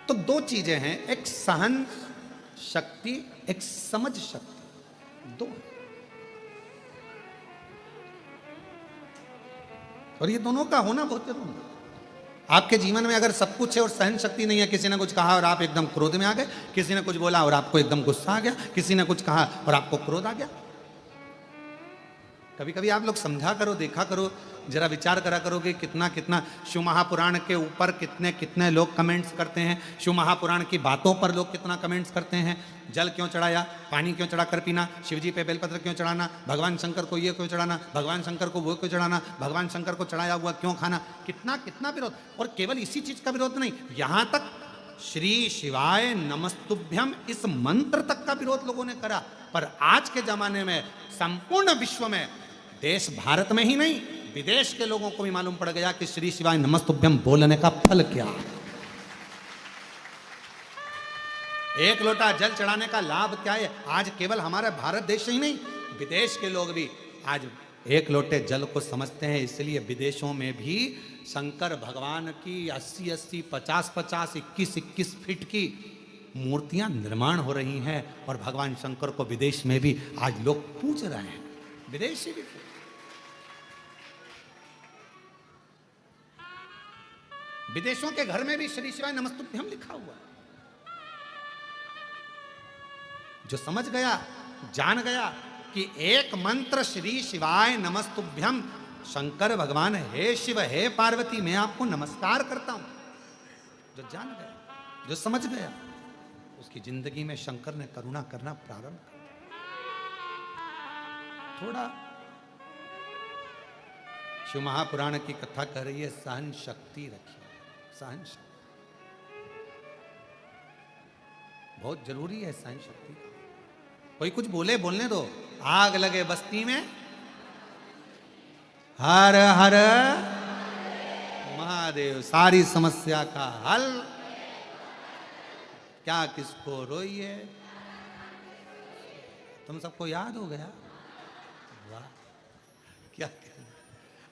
तो दो चीजें हैं, एक सहन शक्ति, एक समझ शक्ति, दो। और ये दोनों का होना बहुत जरूरी है। आपके जीवन में अगर सब कुछ है और सहन शक्ति नहीं है, किसी ने कुछ कहा और आप एकदम क्रोध में आ गए, किसी ने कुछ बोला और आपको एकदम गुस्सा आ गया, किसी ने कुछ कहा और आपको क्रोध आ गया। कभी कभी आप लोग समझा करो, देखा करो, जरा विचार करा करोगे कितना कितना शिव महापुराण के ऊपर कितने कितने लोग कमेंट्स करते हैं, शिव महापुराण की बातों पर लोग कितना कमेंट्स करते हैं। जल क्यों चढ़ाया, पानी क्यों चढ़ाकर पीना, शिव जी पे बेलपत्र क्यों चढ़ाना, भगवान शंकर को ये क्यों चढ़ाना, भगवान शंकर को वो क्यों चढ़ाना, भगवान शंकर को चढ़ाया हुआ क्यों खाना, कितना कितना विरोध। और केवल इसी चीज का विरोध नहीं, यहां तक श्री शिवाय नमस्तुभ्यम इस मंत्र तक का विरोध लोगों ने करा। पर आज के जमाने में संपूर्ण विश्व में, देश भारत में ही नहीं विदेश के लोगों को भी मालूम पड़ गया कि श्री शिवाय नमस्तुभ्यम बोलने का फल क्या है। एक लोटा जल चढ़ाने का लाभ क्या है? आज केवल हमारे भारत देश ही नहीं, विदेश के लोग भी आज एक लोटे जल को समझते हैं। इसलिए विदेशों में भी शंकर भगवान की 80-80, 50-50, 21-21 फीट की मूर्तियां निर्माण हो रही हैं और भगवान शंकर को विदेश में भी आज लोग पूज रहे हैं, विदेशी भी। विदेशों के घर में भी श्री शिवाय नमस्तुभ्यम लिखा हुआ है। जो समझ गया, जान गया कि एक मंत्र श्री शिवाय नमस्तुभ्यम, शंकर भगवान हे शिव हे पार्वती मैं आपको नमस्कार करता हूं, जो जान गया, जो समझ गया, उसकी जिंदगी में शंकर ने करुणा करना प्रारंभ कर। थोड़ा शिव महापुराण की कथा कह रही है, सहन शक्ति रखिए, सहन शक्ति बहुत जरूरी है। सहन शक्ति, कोई कुछ बोले बोलने दो, आग लगे बस्ती में हर हर महादेव, सारी समस्या का हल, क्या किसको रोइए। तुम सबको याद हो गया? वाह, क्या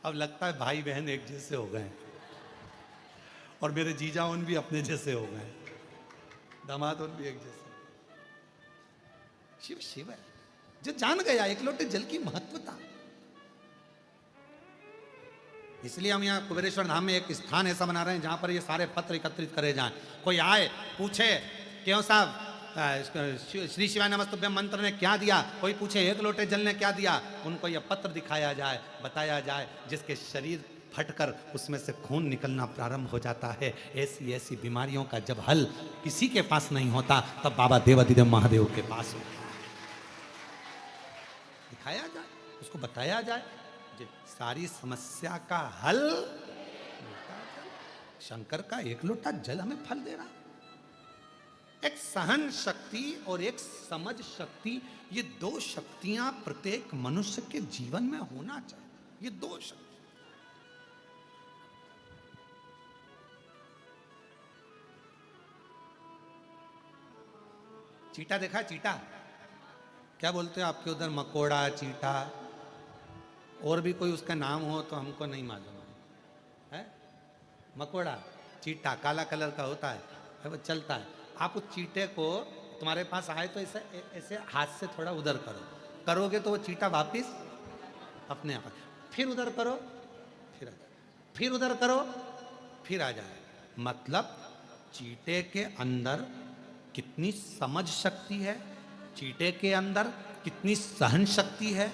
अब लगता है भाई बहन एक जैसे हो गए और मेरे जीजा उन भी अपने जैसे हो गए, दामाद उन भी एक जैसे। शिव शिव है, जो जान गया एक लोटे जल की महत्वता। इसलिए हम यहाँ कुबेरेश्वर धाम में एक स्थान ऐसा बना रहे हैं जहां पर ये सारे पत्र एकत्रित करे जाएं। कोई आए पूछे क्यों साहब श्री शिवाय नमस्तुभ्यम मंत्र ने क्या दिया, कोई पूछे एक लोटे जल ने क्या दिया, उनको यह पत्र दिखाया जाए, बताया जाए, जिसके शरीर फटकर उसमें से खून निकलना प्रारंभ हो जाता है। ऐसी ऐसी बीमारियों का जब हल किसी के पास नहीं होता, तब बाबा देवाधिदेव महादेव के पास होता है। दिखाया जाए, उसको बताया जाए, सारी समस्या का हल शंकर का एक लोटा जल हमें फल दे रहा। एक सहन शक्ति और एक समझ शक्ति, ये दो शक्तियां प्रत्येक मनुष्य के जीवन में होना चाहिए। ये दो शक्ति, चीटा देखा? चीटा क्या बोलते हो आपके उधर? मकोड़ा, चीटा, और भी कोई उसका नाम हो तो हमको नहीं मालूम है। मकोड़ा, चीटा काला कलर का होता है, वो चलता है। आप उस चीटे को तुम्हारे पास आए तो ऐसे ऐसे हाथ से थोड़ा उधर करो, करोगे तो वो चीटा वापिस अपने आप, फिर उधर करो, फिर आ जाए, फिर उधर करो, फिर आ जाए। मतलब चीटे के अंदर कितनी समझ शक्ति है, चीटे के अंदर कितनी सहन शक्ति है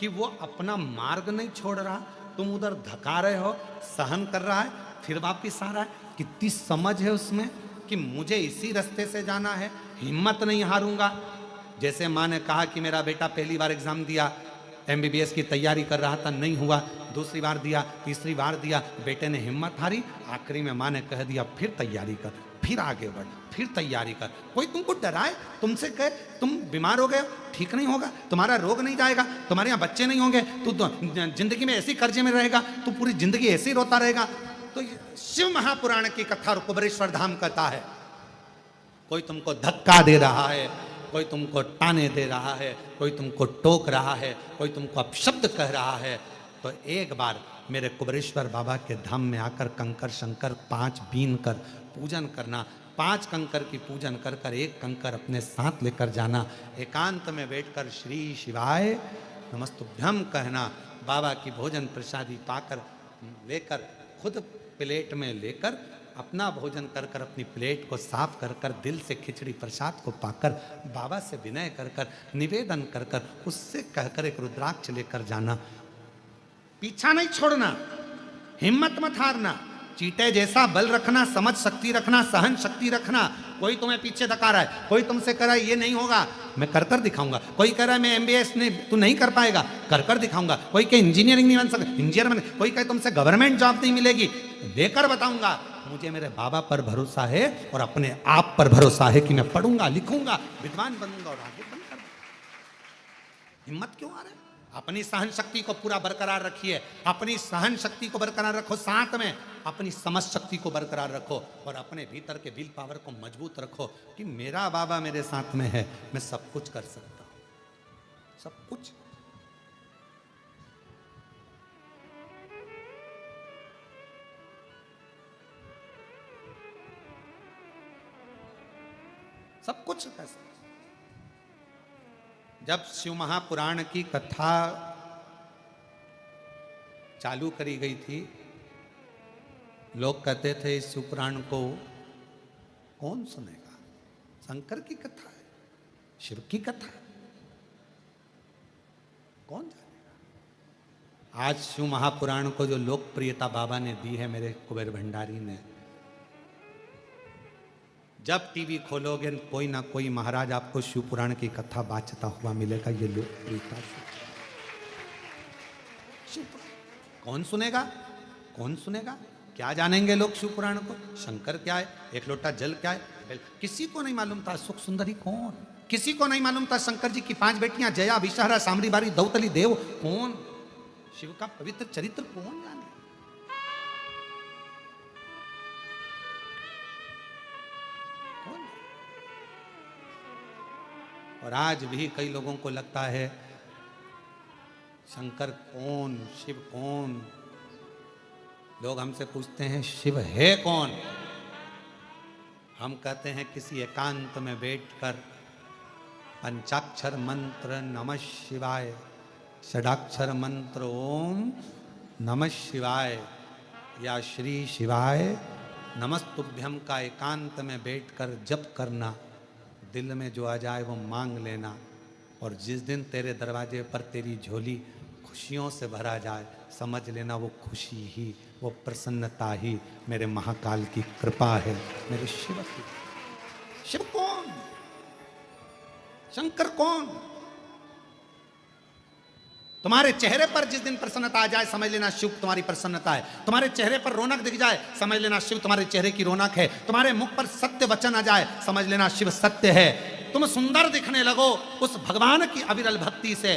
कि वो अपना मार्ग नहीं छोड़ रहा, तुम उधर धका रहे हो, सहन कर रहा है, फिर वापिस आ रहा है। कितनी समझ है उसमें कि मुझे इसी रास्ते से जाना है, हिम्मत नहीं हारूंगा। जैसे माँ ने कहा कि मेरा बेटा पहली बार एग्जाम दिया, MBBS की तैयारी कर रहा था, नहीं हुआ, दूसरी बार दिया, तीसरी बार दिया, बेटे ने हिम्मत हारी, आखिरी में माँ ने कह दिया फिर तैयारी कर, फिर आगे बढ़, फिर तैयारी कर। कोई तुमको डराए, तुमसे कहे तुम बीमार हो गए, ठीक नहीं होगा, तुम्हारा रोग नहीं जाएगा, तुम्हारे यहाँ बच्चे नहीं होंगे, तू तो जिंदगी में ऐसी कर्जे में रहेगा, तू पूरी जिंदगी ऐसे ही रोता रहेगा। तो शिव महापुराण की कथा कुबेरेश्वर धाम कहता है, कोई तुमको धक्का दे रहा है, कोई तुमको ताने दे रहा है, कोई तुमको टोक रहा है, कोई तुमको अपशब्द कह रहा है, तो एक बार मेरे कुबेरेश्वर बाबा के धाम में आकर कंकर शंकर 5 बीन कर पूजन करना। 5 कंकर की पूजन कर कर एक कंकर अपने साथ लेकर जाना, एकांत में बैठकर श्री शिवाय नमस्तुभ्यम कहना, बाबा की भोजन प्रसादी पाकर लेकर खुद प्लेट में लेकर अपना भोजन कर कर अपनी प्लेट को साफ कर कर दिल से खिचड़ी प्रसाद को पाकर बाबा से विनय कर कर निवेदन कर कर उससे कहकर एक रुद्राक्ष लेकर जाना। पीछा नहीं छोड़ना, हिम्मत मत हारना, चीटे जैसा बल रखना, समझ शक्ति रखना, सहन शक्ति रखना। कोई तुम्हें पीछे धका रहा है, कोई तुमसे कह रहा है ये नहीं होगा, मैं कर कर दिखाऊंगा। कोई कह रहा है मैं MBBS नहीं, तू नहीं कर पाएगा, कर कर दिखाऊंगा। कोई कहे इंजीनियरिंग नहीं बन सकता, इंजीनियर बन। कोई कहे तुमसे गवर्नमेंट जॉब नहीं मिलेगी, देकर बताऊंगा। मुझे मेरे बाबा पर भरोसा है और अपने आप पर भरोसा है कि मैं पढ़ूंगा, लिखूंगा, विद्वान बनूंगा और आगे बनकर। हिम्मत क्यों आ रहा है? अपनी सहन शक्ति को पूरा बरकरार रखिए, अपनी सहन शक्ति को बरकरार रखो। साथ में अपनी समझ शक्ति को बरकरार रखो और अपने भीतर के विल पावर को मजबूत रखो कि मेरा बाबा मेरे साथ में है, मैं सब कुछ कर सकता हूं, सब कुछ। सब कुछ कर सकते। जब शिव महापुराण की कथा चालू करी गई थी, लोग कहते थे इस शिव पुराण को कौन सुनेगा, शंकर की कथा है, शिव की कथा है, कौन जानेगा। आज शिव महापुराण को जो लोकप्रियता बाबा ने दी है, मेरे कुबेर भंडारी ने, जब टीवी खोलोगे कोई ना कोई महाराज आपको शिव पुराण की कथा बाचता हुआ मिलेगा। ये लोकप्रियता शिव पुराण कौन सुनेगा, कौन सुनेगा, क्या जानेंगे लोग शिव पुराण को। शंकर क्या है, एक लोटा जल क्या है, किसी को नहीं मालूम था। सुख सुंदरी कौन, किसी को नहीं मालूम था। शंकर जी की 5 बेटियां जया, विषहरा, सामरी बारी, दौतली देव कौन, शिव का पवित्र चरित्र कौन जाने। और आज भी कई लोगों को लगता है शंकर कौन, शिव कौन। लोग हमसे पूछते हैं शिव है कौन। हम कहते हैं किसी एकांत में बैठकर पंचाक्षर मंत्र नमः शिवाय, षडाक्षर मंत्र ओम नमः शिवाय या श्री शिवाय नमस्तुभ्यम का एकांत में बैठकर जप करना। दिल में जो आ जाए वो मांग लेना। और जिस दिन तेरे दरवाजे पर तेरी झोली खुशियों से भरा जाए, समझ लेना वो खुशी ही, वो प्रसन्नता ही मेरे महाकाल की कृपा है, मेरे शिव की। शिव कौन, शंकर कौन। तुम्हारे चेहरे पर जिस दिन प्रसन्नता आ जाए, समझ लेना शिव तुम्हारी प्रसन्नता है। तुम्हारे चेहरे पर रौनक दिख जाए, समझ लेना शिव तुम्हारे चेहरे की रौनक है। तुम्हारे मुख पर सत्य वचन आ जाए, समझ लेना शिव सत्य है। तुम सुंदर दिखने लगो उस भगवान की अविरल भक्ति से,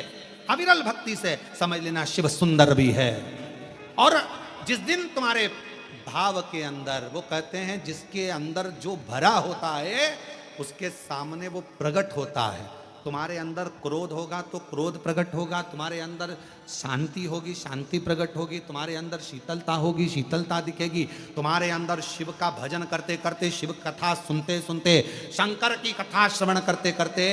अविरल भक्ति से, समझ लेना शिव सुंदर भी है। और जिस दिन तुम्हारे भाव के अंदर, वो कहते हैं जिसके अंदर जो भरा होता है उसके सामने वो प्रकट होता है। तुम्हारे अंदर क्रोध होगा तो क्रोध प्रकट होगा, तुम्हारे अंदर शांति होगी, शांति प्रकट होगी, तुम्हारे अंदर शीतलता होगी, शीतलता दिखेगी। तुम्हारे अंदर शिव का भजन करते करते, शिव कथा सुनते सुनते, शंकर की कथा श्रवण करते करते,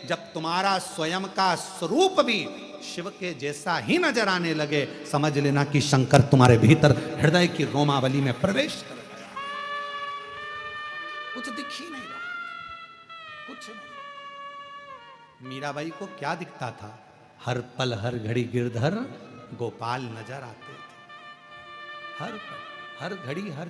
जब तुम्हारा स्वयं का स्वरूप भी शिव के जैसा ही नजर आने लगे, समझ लेना कि शंकर तुम्हारे भीतर हृदय की रोमावली में प्रवेश कर गया। कुछ दिख ही नहीं रहा, कुछ नहीं। मीराबाई को क्या दिखता था, हर पल हर घड़ी गिरधर गोपाल नजर आते थे। हर पल हर घड़ी हर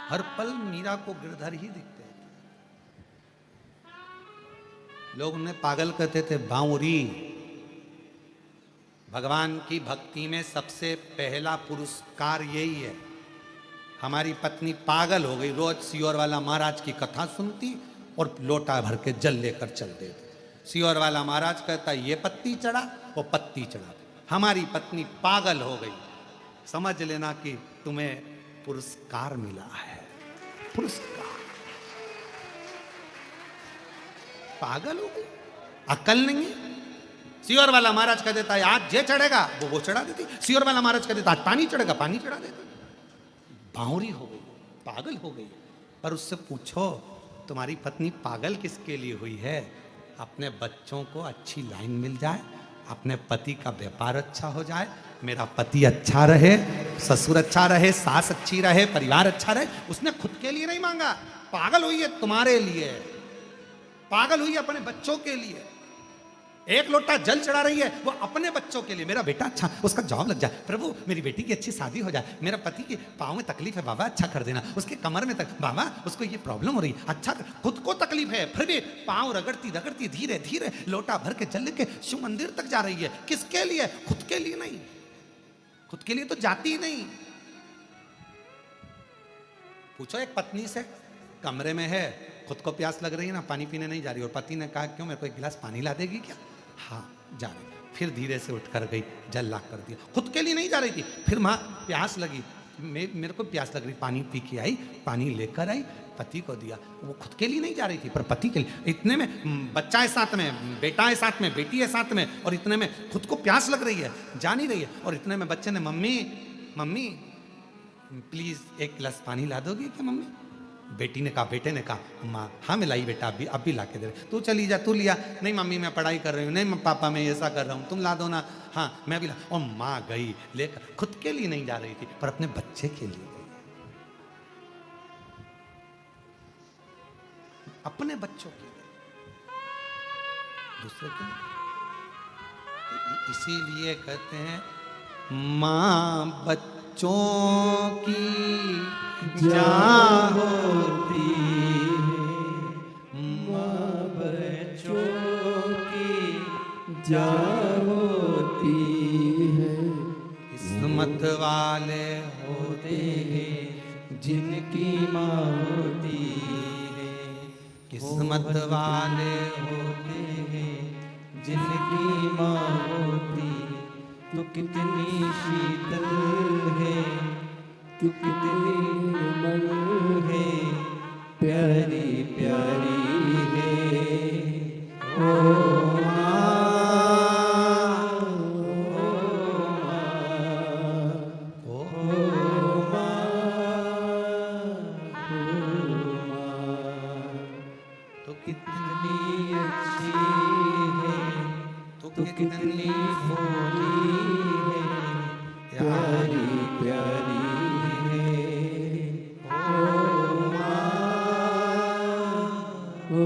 हर पल मीरा को गिरधर ही दिखते थे। लोग उन्हें पागल कहते थे, बांवरी। भगवान की भक्ति में सबसे पहला पुरस्कार यही है। हमारी पत्नी पागल हो गई, रोज सियोर वाला महाराज की कथा सुनती और लोटा भर के जल लेकर चल देती। सियोर वाला महाराज कहता ये पत्ती चढ़ा, वो पत्ती चढ़ा। हमारी पत्नी पागल हो गई। समझ लेना कि तुम्हें पुरस्कार मिला है, पुरस्कार। पागल हो गई, अकल नहीं है। सियोर वाला महाराज कह देता है आज जे चढ़ेगा वो चढ़ा देती। सियोर वाला महाराज कह देता आज पानी चढ़ेगा, पानी चढ़ा देती। बावरी हो गई, पागल हो गई। पर उससे पूछो तुम्हारी पत्नी पागल किसके लिए हुई है? अपने बच्चों को अच्छी लाइन मिल जाए, अपने पति का व्यापार अच्छा हो जाए, मेरा पति अच्छा रहे, ससुर अच्छा रहे, सास अच्छी रहे, परिवार अच्छा रहे। उसने खुद के लिए नहीं मांगा, पागल हुई है तुम्हारे लिए, पागल हुई है अपने बच्चों के लिए। एक लोटा जल चढ़ा रही है वो अपने बच्चों के लिए, मेरा बेटा अच्छा, उसका जॉब लग जाए, प्रभु मेरी बेटी की अच्छी शादी हो जाए, मेरा पति के पाँव में तकलीफ है बाबा अच्छा कर देना, उसके कमर में तक बाबा उसको ये प्रॉब्लम हो रही अच्छा कर। खुद को तकलीफ है फिर भी पाँव रगड़ती रगड़ती धीरे धीरे लोटा भर के जल लेके शिव मंदिर तक जा रही है। किसके लिए? खुद के लिए नहीं, खुद के लिए तो जाती ही नहीं। पूछो एक पत्नी से, कमरे में है खुद को प्यास लग रही है ना, पानी पीने नहीं जा रही, और पति ने कहा क्यों, मेरे को एक गिलास पानी ला देगी क्या? हाँ जा रही। फिर धीरे से उठ कर गई, जल ला कर दिया। खुद के लिए नहीं जा रही थी। फिर माँ प्यास लगी, मेरे को प्यास लग रही, पानी पी के आई, पानी लेकर आई, पति को दिया। वो खुद के लिए नहीं जा रही थी, पर पति के लिए। इतने में बच्चा है साथ में, बेटा है साथ में, बेटी है साथ में, और इतने में खुद को प्यास लग रही है, जा नहीं रही है। और इतने में बच्चे ने मम्मी मम्मी प्लीज एक गिलास पानी ला दोगी क्या मम्मी? बेटी ने कहा, बेटे ने कहा माँ हाँ मैं लाई बेटा, अब भी ला के दे रहे। तू चली जा, तू लिया। नहीं मम्मी मैं पढ़ाई कर रही हूँ। नहीं पापा मैं ऐसा कर रहा हूँ, तुम ला दो ना। हाँ मैं भी ला। और माँ गई लेकर, खुद के लिए नहीं जा रही थी, पर अपने बच्चे के लिए गई, अपने बच्चों के लिए, दूसरे के लिए। इसीलिए कहते हैं माँ बच्चों की जान होती है, माँ बच्चों की जान होती है। किस्मत वाले होते हैं जिनकी माँ होती है, किस्मत वाले होते हैं जिनकी माँ होती। तो कितनी शीतल है, तू कितनी निर्मल है, प्यारी प्यारी है। ओ कितनी भोली है, प्यारी प्यारी है। ओ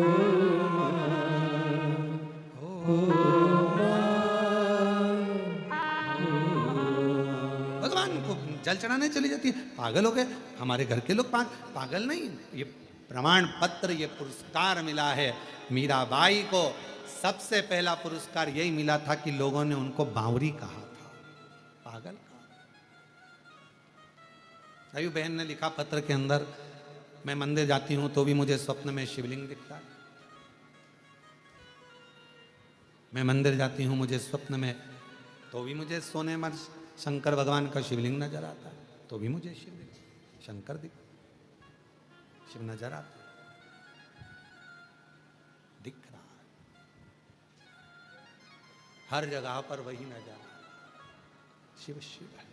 भगवान को जल चढ़ाने चली जाती है। पागल हो गए हमारे घर के लोग। पागल नहीं, ये प्रमाण पत्र, ये पुरस्कार मिला है मीराबाई को। सबसे पहला पुरस्कार यही मिला था कि लोगों ने उनको बावरी कहा था, पागल कहा। आयु बहन ने लिखा पत्र के अंदर, मैं मंदिर जाती हूं तो भी मुझे स्वप्न में शिवलिंग दिखता है। मैं मंदिर जाती हूं मुझे स्वप्न में तो भी मुझे सोने में शंकर भगवान का शिवलिंग नजर आता है, तो भी मुझे शिवलिंग शंकर दिख शिव नजर आता है, दिख रहा है हर जगह पर, वही नजर शिव शिव है।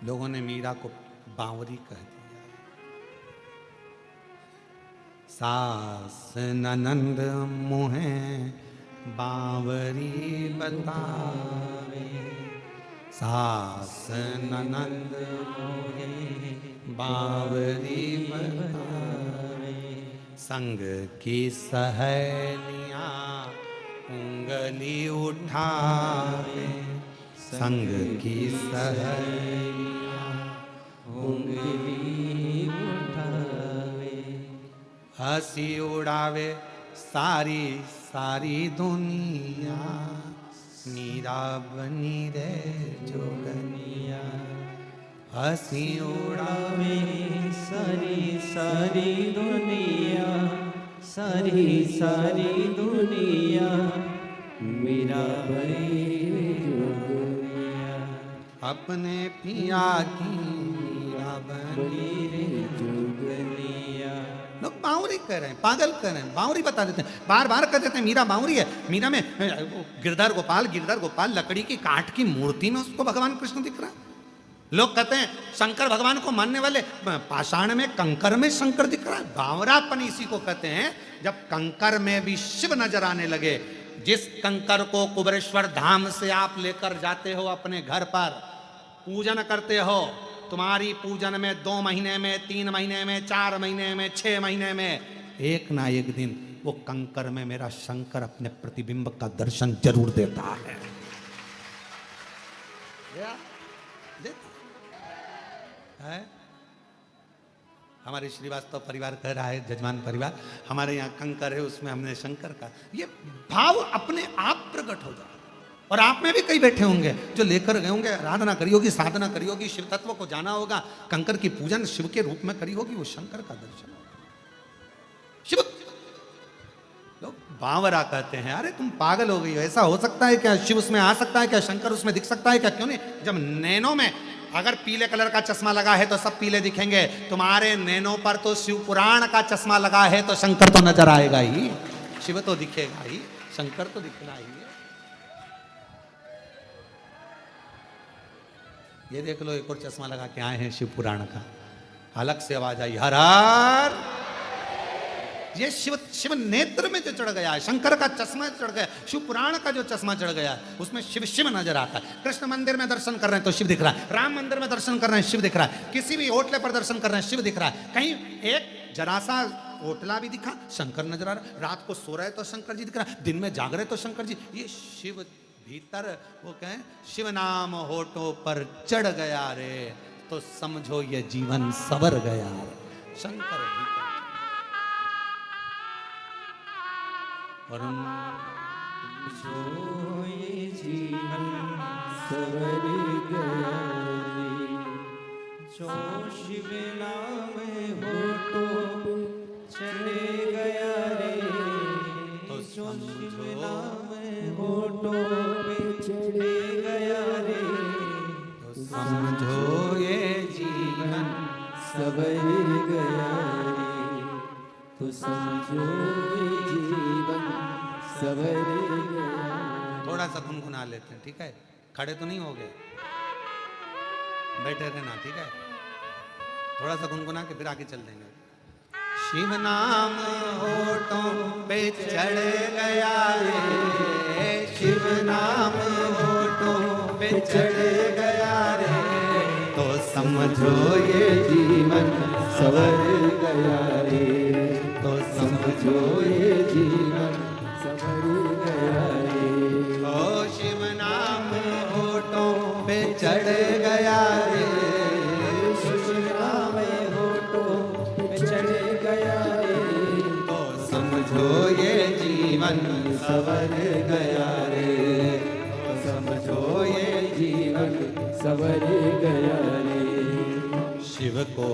लोगों ने मीरा को बावरी कह दिया। सास ननंद मुहे बावरी बतावे, सास ननंद मुहे बावरी बतावे। संग की सहेलियां उंगली उठावे, संग की सहेलियां उंगली उठावे। हंसी उड़ावे सारी सारी दुनिया, मीरा बनी रे जोगनिया। हंसी उड़ावे सारी सारी दुनिया, सारी सारी दुनिया, मीरा बनी जोगनिया। अपने पिया की मीरा बनी रे जोगनिया। लोग बावरी कह रहे हैं, पागल कह रहे हैं, बावरी बता देते हैं, बार बार कह देते हैं मीरा बावरी है। मीरा में गिरधर गोपाल लकड़ी की काठ की मूर्ति में उसको भगवान कृष्ण दिख रहा है। लोग कहते हैं शंकर भगवान को मानने वाले पाषाण में कंकर में शंकर दिख रहा है। बावरापन इसी को कहते हैं जब कंकर में भी शिव नजर आने लगे। जिस कंकर को कुबेरेश्वर धाम से आप लेकर जाते हो अपने घर पर, पूजन करते हो, तुम्हारी पूजन में 2 महीने में, 3 महीने में, 4 महीने में, 6 महीने में एक ना एक दिन वो कंकर में मेरा शंकर अपने प्रतिबिंब का दर्शन जरूर देता है। हमारे श्रीवास्तव परिवार कह रहा है, जजमान परिवार, हमारे यहाँ कंकर है उसमें हमने शंकर का, ये भाव अपने आप प्रकट हो जाए। और आप में भी कई बैठे होंगे जो लेकर गए होंगे, आराधना करी होगी, साधना करी होगी, शिव तत्व को जाना होगा, कंकर की पूजन शिव के रूप में करी होगी, वो शंकर का दर्शन होगा। शिव लोग बावरा कहते हैं, अरे तुम पागल हो गई हो, ऐसा हो सकता है क्या? शिव उसमें आ सकता है क्या? शंकर उसमें दिख सकता है क्या? क्यों नहीं? जब नैनो में अगर पीले कलर का चश्मा लगा है तो सब पीले दिखेंगे, तुम्हारे नैनो पर तो शिव पुराण का चश्मा लगा है तो शंकर तो नजर आएगा ही, शिव तो दिखेगा ही, शंकर तो दिखना ही है। ये देख लो, एक और चश्मा लगा के आए हैं शिव पुराण का, अलग से आवाज आई, हर हर। ये शिव नेत्र में जो चढ़ गया है, शंकर का चश्मा चढ़ गया, शिव पुराण का जो चश्मा चढ़ गया है, उसमें शिव शिव नजर आता है। कृष्ण मंदिर में दर्शन कर रहे हैं तो शिव दिख रहा है, राम मंदिर में दर्शन कर रहे हैं शिव दिख रहा है, किसी भी होटले पर दर्शन कर रहे हैं शिव दिख रहा है। कहीं एक जरा सा होटला भी दिखा, शंकर नजर आ रहा है। रात को सो रहे तो शंकर जी दिख रहा है, दिन में जाग रहे तो शंकर जी। ये शिव भीतर, वो कहें शिव नाम होठों पर चढ़ गया रे, तो समझो ये जीवन सवर गया रे। शंकर भीतर और जो ये जीवन सवर गया रे, जो शिव नाम होठों चढ़ गया रे, तो जो शिव समझो नाम होठों पे चढ़ गया रे, तो समझो ये जीवन सवर गया रे, तो समझो ये जीवन सवर गया। थोड़ा सा गुनगुना लेते हैं, ठीक है? खड़े तो नहीं हो गए, बैठे रहना, ठीक है? थोड़ा सा गुनगुना के फिर आगे चल देंगे। शिव नाम होठों पे चढ़ गया रे, शिव नाम होठों पे चढ़ गया रे, तो समझो ये जीवन सवर गया रे, तो समझो ये जीवन सवर गया रे, ओ शिव नाम होठों पे चढ़ गया रे, शिव नाम होठों पे चढ़ गया रे, तो समझो ये जीवन सवर गया रे, तो समझो ये जीवन सवर गया रे। शिव को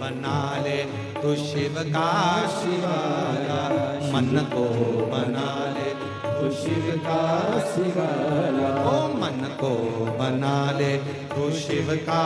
बना ले तो शिव का शिवाला, मन को बना ले तो शिव का शिवाला, ओ मन को बना ले तो शिव का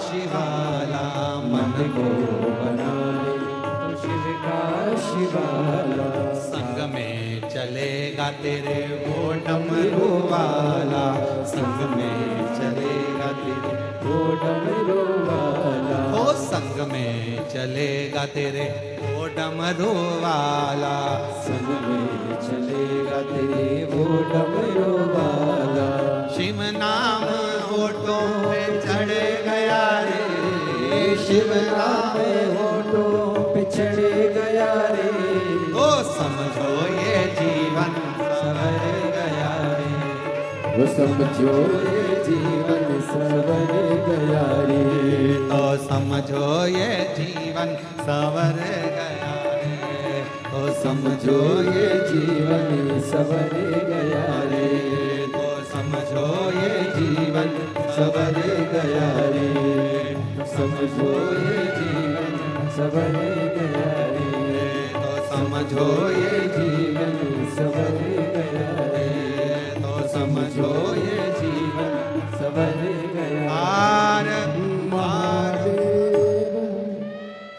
शिवाला, मन को बना ले तो शिव का शिवाला, संग में चलेगा तेरे वो डमरू वाला, संग में चलेगा तेरे वो डमरू वाला, ओ संग में चलेगा तेरे वो डमरू वाला, संग में चलेगा तेरे वो डमरू वाला, शिव नाम होठों पे चढ़ गया रे, शिव नाम होठों पे चढ़ गया रे, ओ समझो ये जीवन सवर गया रे, वो समझो ये जीवन सवर गया रे, तो समझो ये जीवन सवर गया रे, तो समझो ये जीवन सवर गया रे, तो समझो ये जीवन सवर गया रे, समझो ये जीवन सवर गया रे, तो समझो ये जीवन सवर गया रे, तो समझो ये जीवन सवर गया। पार महादेव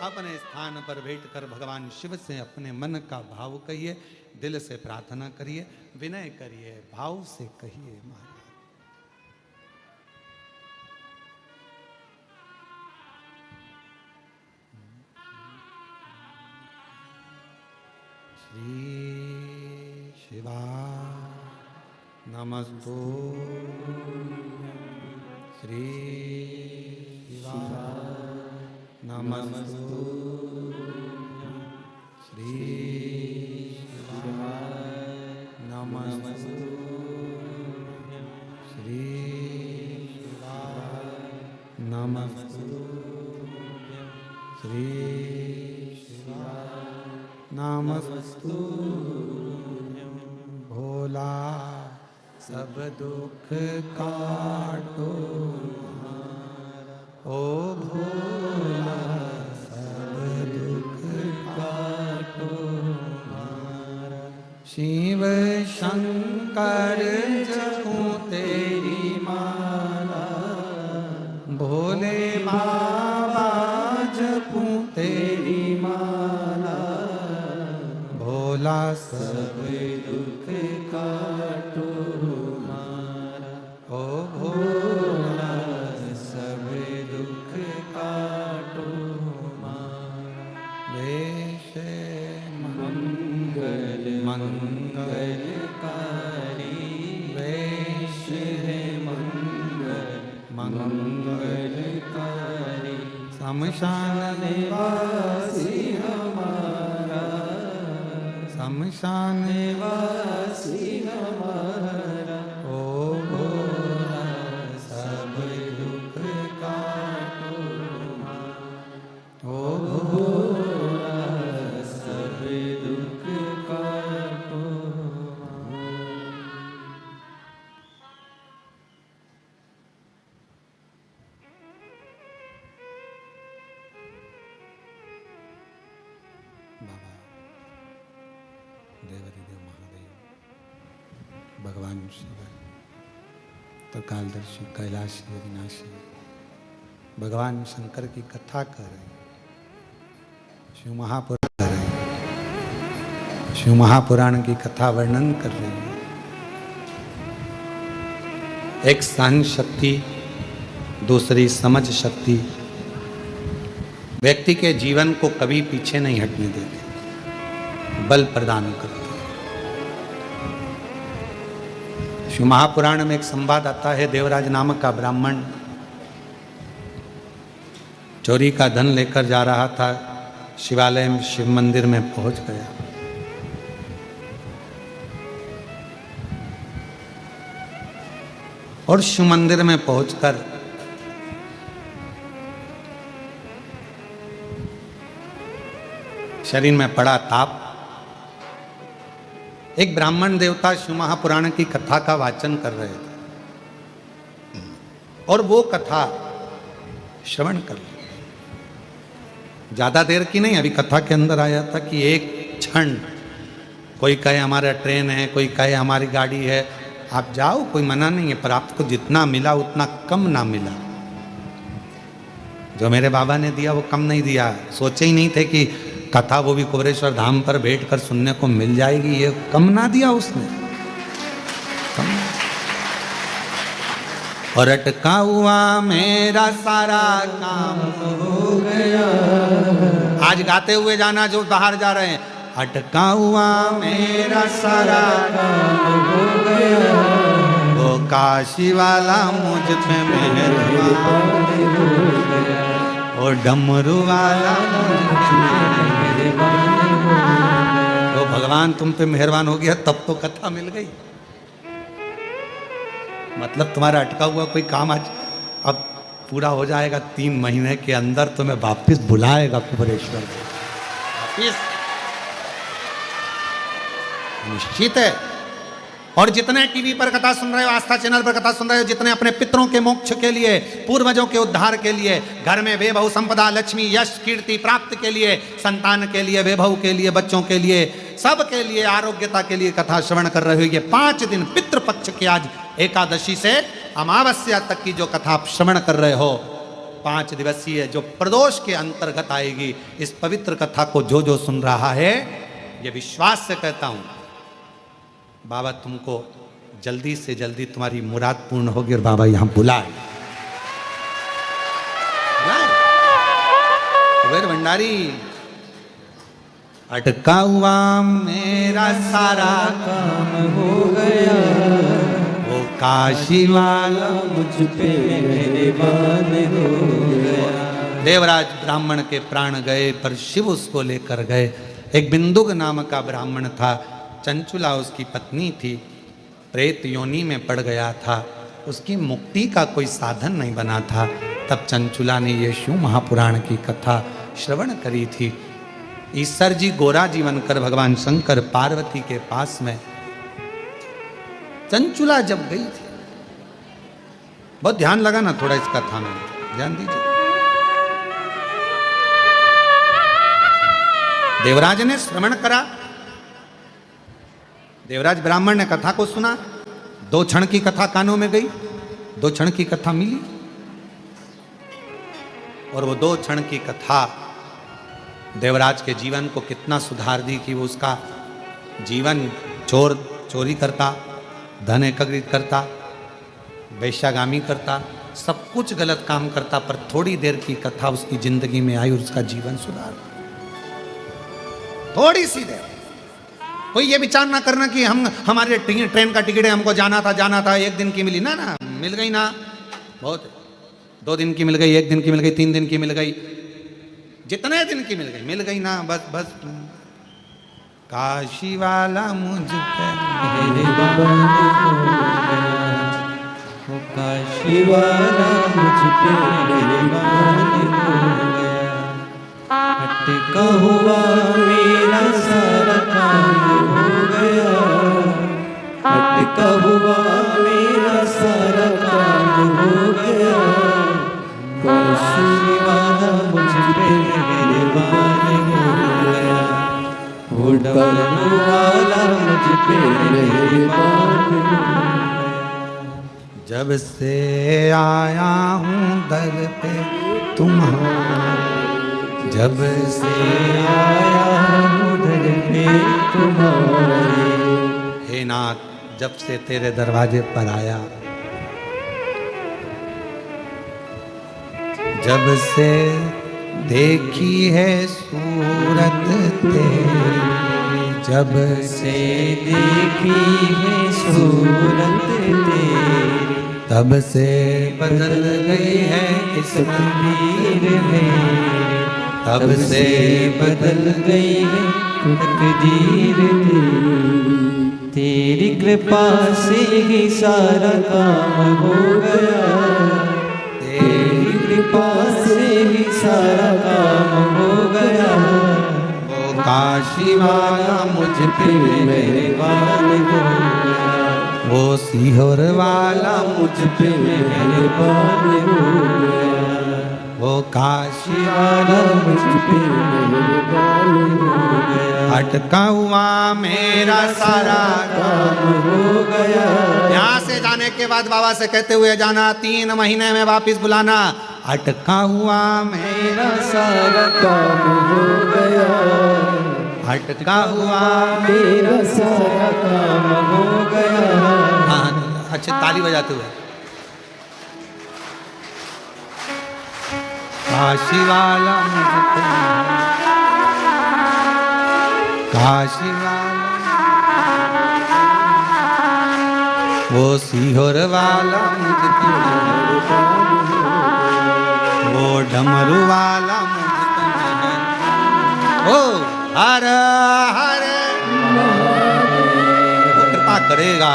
अपने स्थान पर बैठकर भगवान शिव से अपने मन का भाव कहिए, दिल से प्रार्थना करिए, विनय करिए, भाव से कहिए। महाराज श्री शिवा नमस्तु, श्री शिवा नमस्तु, श्री शिवा नमस्तु, श्री शिवा नमस्तु, श्री शिवा नमस्तु। भोला सब दुख काटो ओ भोला, सब दुख काटो शिव शंकर जपूं तेरी माला, भोले बाबा जपूं तेरी माला, भोला सब दुख काटो मारा, ओ भोला सब दुख काटो मारा। वेश मंगल मंगलकारी, वेश है मंगल मंगलकारी, शमशान निवासी हमारा, शमशान निवासी हमारा, ओ भोला सब दुख काटो मारा, ओ भोला सब दुख काटो मारा। बाबा देवादिदेव महादेव, भगवान शिव, त्रिकालदर्शी, कैलाशी, अविनाशी, भगवान शंकर की कथा कर रहे हैं, शिव महापुराण कर रहे हैं, शिव महापुराण की कथा वर्णन कर रहे हैं। एक सहन शक्ति, दूसरी समझ शक्ति व्यक्ति के जीवन को कभी पीछे नहीं हटने देते, बल प्रदान करते। शिव महापुराण में एक संवाद आता है, देवराज नामक का ब्राह्मण चोरी का धन लेकर जा रहा था, शिवालय में शिव मंदिर में पहुंच गया। और शिव मंदिर में पहुंचकर शरीर में पड़ा ताप, एक ब्राह्मण देवता शिव महापुराण की कथा का वाचन कर रहे थे और वो कथा श्रवण कर ली। ज्यादा देर की नहीं, अभी कथा के अंदर आया था कि एक क्षण, कोई कहे हमारा ट्रेन है, कोई कहे हमारी गाड़ी है, आप जाओ, कोई मना नहीं है, पर आपको जितना मिला उतना कम ना मिला। जो मेरे बाबा ने दिया वो कम नहीं दिया, सोचे ही नहीं थे कि कथा वो भी कुबरेश्वर धाम पर बैठकर सुनने को मिल जाएगी, ये कम ना दिया उसने, कम। और अटका हुआ मेरा सारा काम हो गया, आज गाते हुए जाना जो बाहर जा रहे हैं, अटका हुआ मेरा सारा काम हो गया, वो काशी वाला मुझ पे मेहरबान हो गया, वो डमरू वाला तो भगवान तुम पे मेहरबान हो गया, तब तो कथा मिल गई। मतलब तुम्हारा अटका हुआ कोई काम आज अब पूरा हो जाएगा, 3 महीने के अंदर तुम्हें वापिस बुलाएगा कुबरेश्वर, वापिस निश्चित है। और जितने टीवी पर कथा सुन रहे हो, आस्था चैनल पर कथा सुन रहे हो, जितने अपने पितरों के मोक्ष के लिए, पूर्वजों के उद्धार के लिए, घर में वैभव संपदा लक्ष्मी यश कीर्ति प्राप्त के लिए, संतान के लिए, वैभव के लिए, बच्चों के लिए, सब के लिए, आरोग्यता के लिए कथा श्रवण कर रहे हो, ये 5 दिन पितृपक्ष की आज एकादशी से अमावस्या तक की जो कथा आप श्रवण कर रहे हो, 5 दिवसीय जो प्रदोष के अंतर्गत आएगी, इस पवित्र कथा को जो जो सुन रहा है, ये विश्वास से कहता हूं बाबा तुमको जल्दी से जल्दी तुम्हारी मुराद पूर्ण होगी, और बाबा यहां बुलाए कुबेर भंडारी। अटका हुआ मेरा सारा काम हो गया, वो काशी वाला मुझ पे मेहरबान हो गया। देवराज ब्राह्मण के प्राण गए, पर शिव उसको लेकर गए। एक बिंदुक नाम का ब्राह्मण था, चंचुला उसकी पत्नी थी, प्रेत योनि में पड़ गया था, उसकी मुक्ति का कोई साधन नहीं बना था। तब चंचुला ने ये शिव महापुराण की कथा श्रवण करी थी। ईश्वर जी गोरा जीवन कर भगवान शंकर पार्वती के पास में चंचुला जब गई थी, बहुत ध्यान लगा ना थोड़ा इस कथा में, ध्यान दीजिए। देवराज ने श्रवण करा, देवराज ब्राह्मण ने कथा को सुना, 2 क्षण की कथा कानों में गई, 2 क्षण की कथा मिली, और वो 2 क्षण की कथा देवराज के जीवन को कितना सुधार दी कि वो उसका जीवन चोरी करता, धन एकत्रित करता, वैश्यागामी करता, सब कुछ गलत काम करता, पर थोड़ी देर की कथा उसकी जिंदगी में आई और उसका जीवन सुधार। थोड़ी सी देर, कोई ये विचार ना करना कि हमारे ट्रेन का टिकट है, हमको जाना था, 1 दिन की मिली ना, मिल गई ना, बहुत 2 दिन की मिल गई, 1 दिन की मिल गई, 3 दिन की मिल गई, जितने दिन की मिल गई ना, बस काशी वाला मुझ पे काशी वाला मुझ पे मेहरबान हो गया, अटका हुआ मेरा सारा काम हो गया, अटका हुआ मेरा सारा काम हो गया, काशी वाला मुझ पे मेहरबान हो गया, वो डमरू वाला मुझ पे मेहरबान हो गया। जब से आया हूँ दर पे तुम्हारे, जब से आया हूँ दर पे तुम्हारे, हे नाथ जब से तेरे दरवाजे पर आया, जब से देखी है सूरत तेरी, जब से देखी है सूरत तेरी, तब से बदल गई है किस्मत तकदीर मेरी, तब से बदल गई है तकदीर तेरी, तेरी कृपा से ही सारा काम हो गया, तेरी कृपा से ही सारा काम हो गया, वो काशी वाला मुझ पे मेहरबान हो गया, वो सीहोर वाला मुझ पे मेहरबान हो गया, वो काशी वाला मुझ पे मेहरबान हो गया, अटका हुआ मेरा सारा काम हो गया, यहाँ से जाने के बाद बाबा से कहते हुए जाना, 3 महीने में वापिस बुलाना, अटका हुआ मेरा सारा काम हो गया, अटका हुआ मेरा सारा काम हो गया। हाँ अच्छे ताली बजाते हुए, काशी वाला मुझको, काशी वाला, वो सीहोर वाला मुझको, वो डमरू वाला मुझको, ओ हर हर वो कृपा करेगा।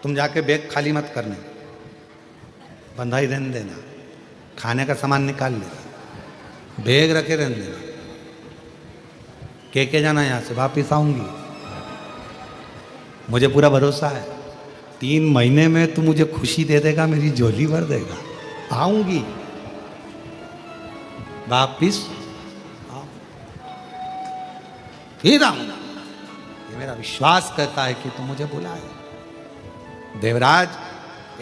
तुम जाके बैग खाली मत करने, बंधाई रहने देना, खाने का सामान निकाल लेना, बैग रखे रहने देना, के जाना यहाँ से, वापिस आऊंगी, मुझे पूरा भरोसा है, 3 महीने में तू मुझे खुशी दे देगा, मेरी झोली भर देगा, आऊंगी वापिस, फिर आऊंगा, ये मेरा विश्वास कहता है कि तू मुझे बुलाए। देवराज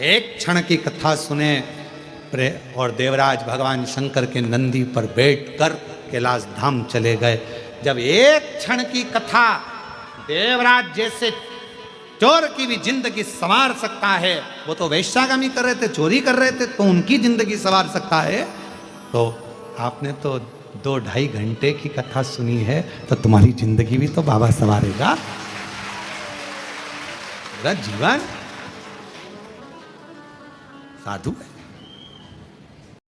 एक क्षण की कथा सुने और देवराज भगवान शंकर के नंदी पर बैठकर कैलाश धाम चले गए। जब एक क्षण की कथा देवराज जैसे चोर की भी जिंदगी संवार सकता है, वो तो वैश्यागामी कर रहे थे, चोरी कर रहे थे, तो उनकी जिंदगी संवार सकता है, तो आपने तो 2-2.5 घंटे की कथा सुनी है, तो तुम्हारी जिंदगी भी तो बाबा संवारेगा। पूरा जीवन साधु है।